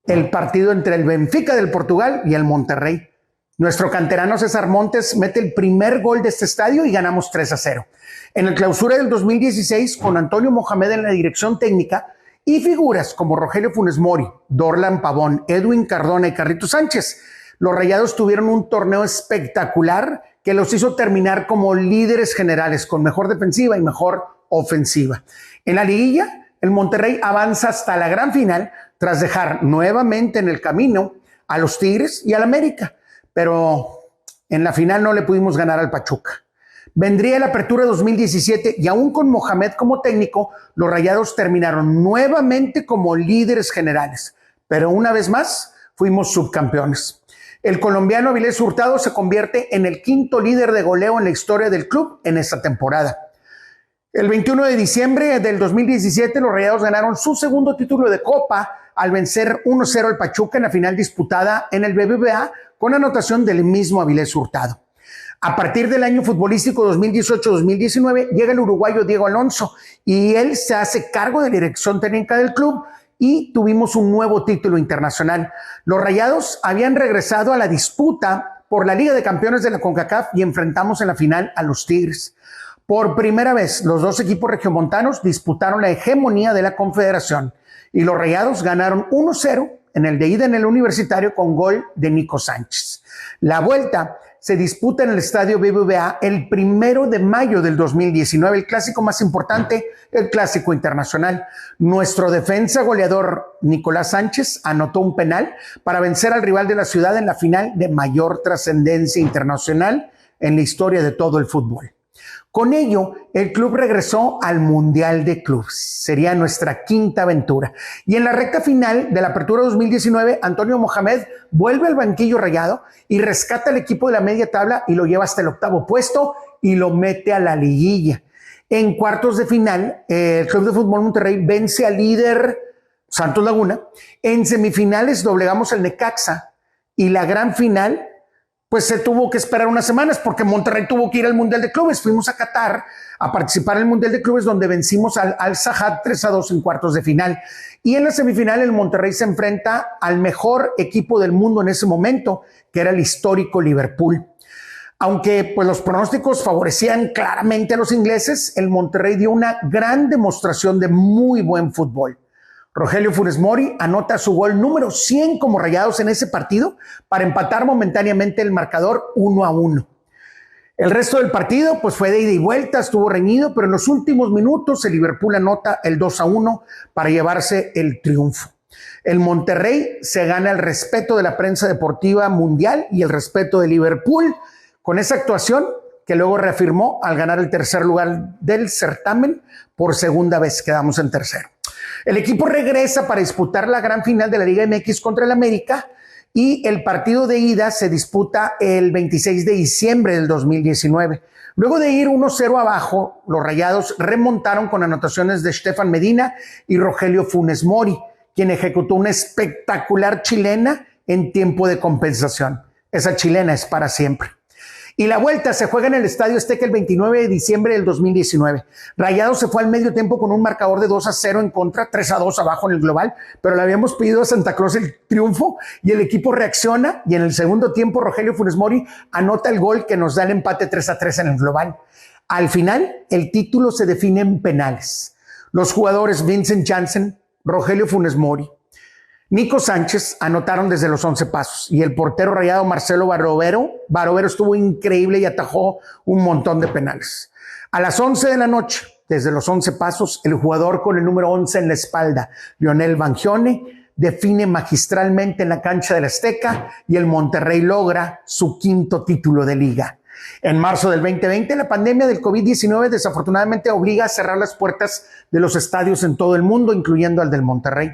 el partido entre el Benfica del Portugal y el Monterrey. Nuestro canterano César Montes mete el primer gol de este estadio y ganamos 3-0. En el clausura del 2016, con Antonio Mohamed en la dirección técnica y figuras como Rogelio Funes Mori, Dorlan Pavón, Edwin Cardona y Carlitos Sánchez, los Rayados tuvieron un torneo espectacular que los hizo terminar como líderes generales, con mejor defensiva y mejor ofensiva. En la liguilla, el Monterrey avanza hasta la gran final tras dejar nuevamente en el camino a los Tigres y al América, pero en la final no le pudimos ganar al Pachuca. Vendría la apertura 2017 y aún con Mohamed como técnico, los Rayados terminaron nuevamente como líderes generales, pero una vez más fuimos subcampeones. El colombiano Avilés Hurtado se convierte en el quinto líder de goleo en la historia del club en esta temporada. El 21 de diciembre del 2017, los Rayados ganaron su segundo título de Copa al vencer 1-0 al Pachuca en la final disputada en el BBVA con anotación del mismo Avilés Hurtado. A partir del año futbolístico 2018-2019 llega el uruguayo Diego Alonso y él se hace cargo de la dirección técnica del club y tuvimos un nuevo título internacional. Los Rayados habían regresado a la disputa por la Liga de Campeones de la CONCACAF y enfrentamos en la final a los Tigres. Por primera vez, los dos equipos regiomontanos disputaron la hegemonía de la Confederación y los Rayados ganaron 1-0 en el de ida en el Universitario con gol de Nico Sánchez. La vuelta se disputa en el Estadio BBVA el 1 de mayo del 2019, el clásico más importante, el clásico internacional. Nuestro defensa goleador Nicolás Sánchez anotó un penal para vencer al rival de la ciudad en la final de mayor trascendencia internacional en la historia de todo el fútbol. Con ello, el club regresó al Mundial de Clubes. Sería nuestra quinta aventura. Y en la recta final de la apertura 2019, Antonio Mohamed vuelve al banquillo rayado y rescata al equipo de la media tabla y lo lleva hasta el octavo puesto y lo mete a la liguilla. En cuartos de final, el Club de Fútbol Monterrey vence al líder Santos Laguna. En semifinales doblegamos al Necaxa y la gran final pues se tuvo que esperar unas semanas porque Monterrey tuvo que ir al Mundial de Clubes. Fuimos a Qatar a participar en el Mundial de Clubes donde vencimos al Al-Sadd 3-2 en cuartos de final. Y en la semifinal el Monterrey se enfrenta al mejor equipo del mundo en ese momento, que era el histórico Liverpool. Aunque pues los pronósticos favorecían claramente a los ingleses, el Monterrey dio una gran demostración de muy buen fútbol. Rogelio Funes Mori anota su gol número 100 como Rayados en ese partido para empatar momentáneamente el marcador 1-1. El resto del partido pues fue de ida y vuelta, estuvo reñido, pero en los últimos minutos el Liverpool anota el 2-1 para llevarse el triunfo. El Monterrey se gana el respeto de la prensa deportiva mundial y el respeto de Liverpool con esa actuación que luego reafirmó al ganar el tercer lugar del certamen. Por segunda vez quedamos en tercero. El equipo regresa para disputar la gran final de la Liga MX contra el América y el partido de ida se disputa el 26 de diciembre del 2019. Luego de ir 1-0 abajo, los Rayados remontaron con anotaciones de Stefan Medina y Rogelio Funes Mori, quien ejecutó una espectacular chilena en tiempo de compensación. Esa chilena es para siempre. Y la vuelta se juega en el Estadio Azteca el 29 de diciembre del 2019. Rayados se fue al medio tiempo con un marcador de 2-0 en contra, 3-2 abajo en el global, pero le habíamos pedido a Santa Claus el triunfo y el equipo reacciona y en el segundo tiempo Rogelio Funes Mori anota el gol que nos da el empate 3-3 en el global. Al final, el título se define en penales. Los jugadores Vincent Janssen, Rogelio Funes Mori, Nico Sánchez anotaron desde los 11 pasos y el portero rayado Marcelo Barovero estuvo increíble y atajó un montón de penales. A las 11 de la noche, desde los 11 pasos, el jugador con el número 11 en la espalda, Lionel Bangione, define magistralmente en la cancha del Azteca y el Monterrey logra su quinto título de liga. En marzo del 2020, la pandemia del COVID-19 desafortunadamente obliga a cerrar las puertas de los estadios en todo el mundo, incluyendo al del Monterrey.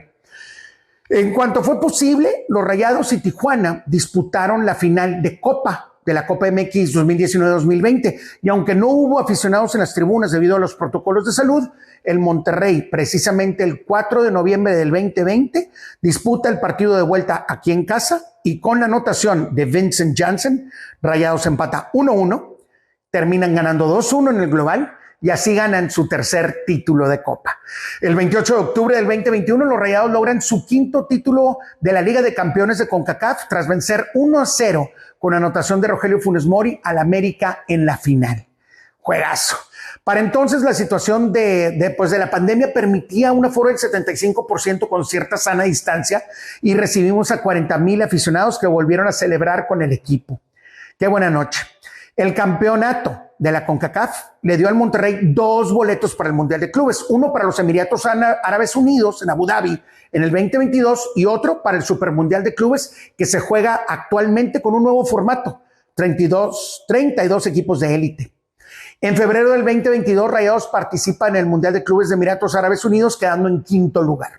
En cuanto fue posible, los Rayados y Tijuana disputaron la final de Copa, de la Copa MX 2019-2020, y aunque no hubo aficionados en las tribunas debido a los protocolos de salud, el Monterrey, precisamente el 4 de noviembre del 2020, disputa el partido de vuelta aquí en casa y con la anotación de Vincent Janssen, Rayados empata 1-1, terminan ganando 2-1 en el global y así ganan su tercer título de Copa. El 28 de octubre del 2021, los Rayados logran su quinto título de la Liga de Campeones de CONCACAF tras vencer 1-0 con anotación de Rogelio Funes Mori al América en la final. Juegazo. Para entonces la situación de la pandemia permitía un aforo del 75% con cierta sana distancia y recibimos a 40,000 aficionados que volvieron a celebrar con el equipo. Qué buena noche. El campeonato de la CONCACAF le dio al Monterrey 2 boletos para el Mundial de Clubes, uno para los Emiratos Árabes Unidos en Abu Dhabi en el 2022 y otro para el Supermundial de Clubes que se juega actualmente con un nuevo formato, 32 equipos de élite. En febrero del 2022, Rayados participa en el Mundial de Clubes de Emiratos Árabes Unidos, quedando en quinto lugar.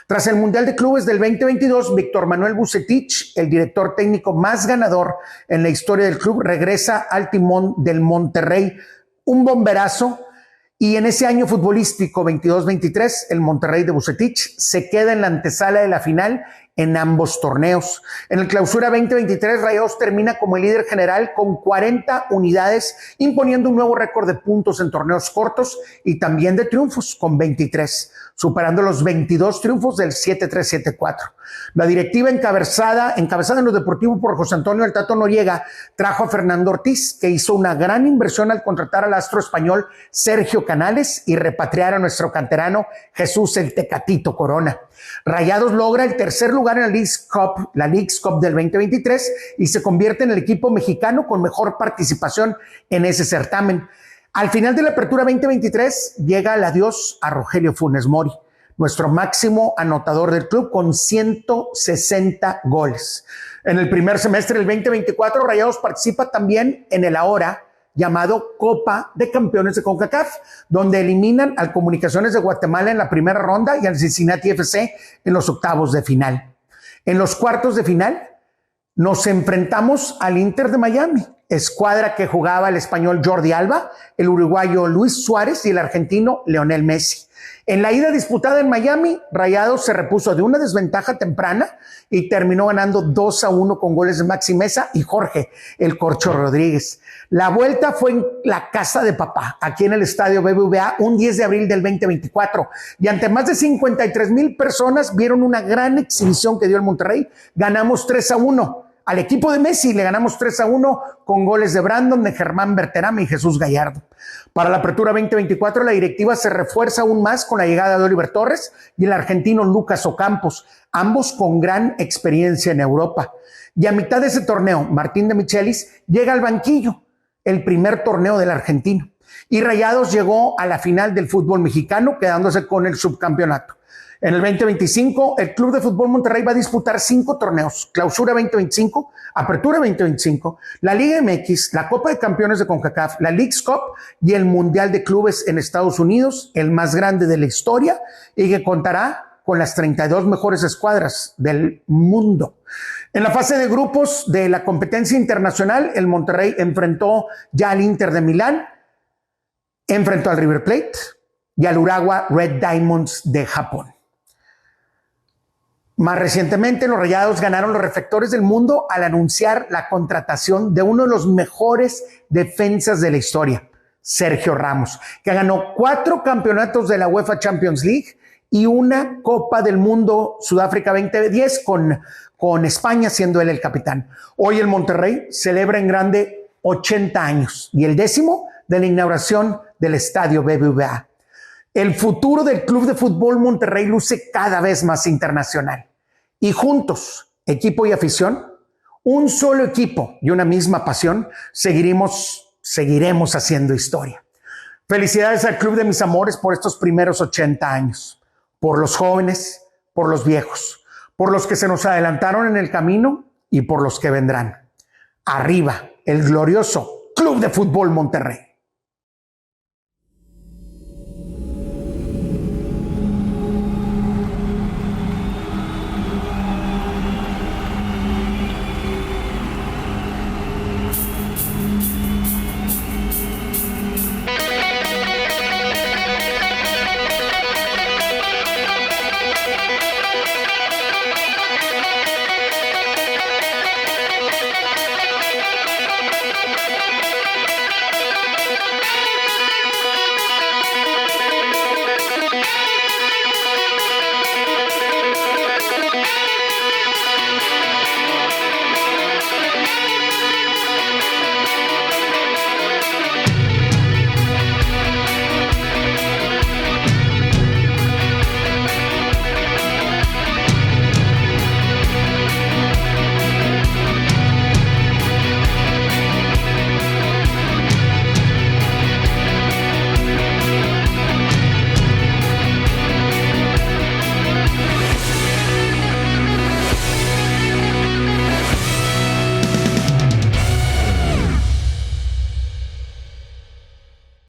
Tras el Mundial de Clubes del 2022, Víctor Manuel Vucetich, el director técnico más ganador en la historia del club, regresa al timón del Monterrey, un bomberazo, y en ese año futbolístico 22-23, el Monterrey de Vucetich se queda en la antesala de la final en ambos torneos. En el Clausura 2023, Rayados termina como el líder general con 40 unidades, imponiendo un nuevo récord de puntos en torneos cortos y también de triunfos con 23, superando los 22 triunfos del 7-3-7-4. La directiva encabezada en lo deportivo por José Antonio El Tato Noriega trajo a Fernando Ortiz, que hizo una gran inversión al contratar al astro español Sergio Canales y repatriar a nuestro canterano Jesús el Tecatito Corona. Rayados logra el tercer lugar en la Leagues Cup del 2023 y se convierte en el equipo mexicano con mejor participación en ese certamen. Al final de la apertura 2023 llega el adiós a Rogelio Funes Mori, nuestro máximo anotador del club con 160 goles. En el primer semestre del 2024, Rayados participa también en el ahora llamado Copa de Campeones de CONCACAF, donde eliminan al Comunicaciones de Guatemala en la primera ronda y al Cincinnati FC en los octavos de final. En los cuartos de final nos enfrentamos al Inter de Miami, escuadra que jugaba el español Jordi Alba, el uruguayo Luis Suárez y el argentino Lionel Messi. En la ida disputada en Miami, Rayados se repuso de una desventaja temprana y terminó ganando 2-1 con goles de Maxi Meza y Jorge el Corcho Rodríguez. La vuelta fue en la casa de papá, aquí en el Estadio BBVA, un 10 de abril del 2024. Y ante más de 53,000 personas vieron una gran exhibición que dio el Monterrey. Ganamos 3-1. Al equipo de Messi le ganamos 3-1 con goles de Brandon, de Germán Berterame y Jesús Gallardo. Para la apertura 2024, la directiva se refuerza aún más con la llegada de Oliver Torres y el argentino Lucas Ocampos, ambos con gran experiencia en Europa. Y a mitad de ese torneo, Martín de Michelis llega al banquillo. el primer torneo del argentino. Y Rayados llegó a la final del fútbol mexicano, quedándose con el subcampeonato. En el 2025, el Club de Fútbol Monterrey va a disputar 5 torneos: Clausura 2025, Apertura 2025, la Liga MX, la Copa de Campeones de CONCACAF, la Leagues Cup y el Mundial de Clubes en Estados Unidos, el más grande de la historia, y que contará con las 32 mejores escuadras del mundo. En la fase de grupos de la competencia internacional, el Monterrey enfrentó ya al Inter de Milán, enfrentó al River Plate y al Urawa Red Diamonds de Japón. Más recientemente, los Rayados ganaron los reflectores del mundo al anunciar la contratación de uno de los mejores defensas de la historia, Sergio Ramos, que ganó 4 campeonatos de la UEFA Champions League y una Copa del Mundo Sudáfrica 2010 con España, siendo él el capitán. Hoy el Monterrey celebra en grande 80 años y el 10º de la inauguración del Estadio BBVA. El futuro del Club de Fútbol Monterrey luce cada vez más internacional. Y juntos, equipo y afición, un solo equipo y una misma pasión, seguiremos haciendo historia. Felicidades al Club de mis amores por estos primeros 80 años, por los jóvenes, por los viejos, por los que se nos adelantaron en el camino y por los que vendrán. Arriba, el glorioso Club de Fútbol Monterrey.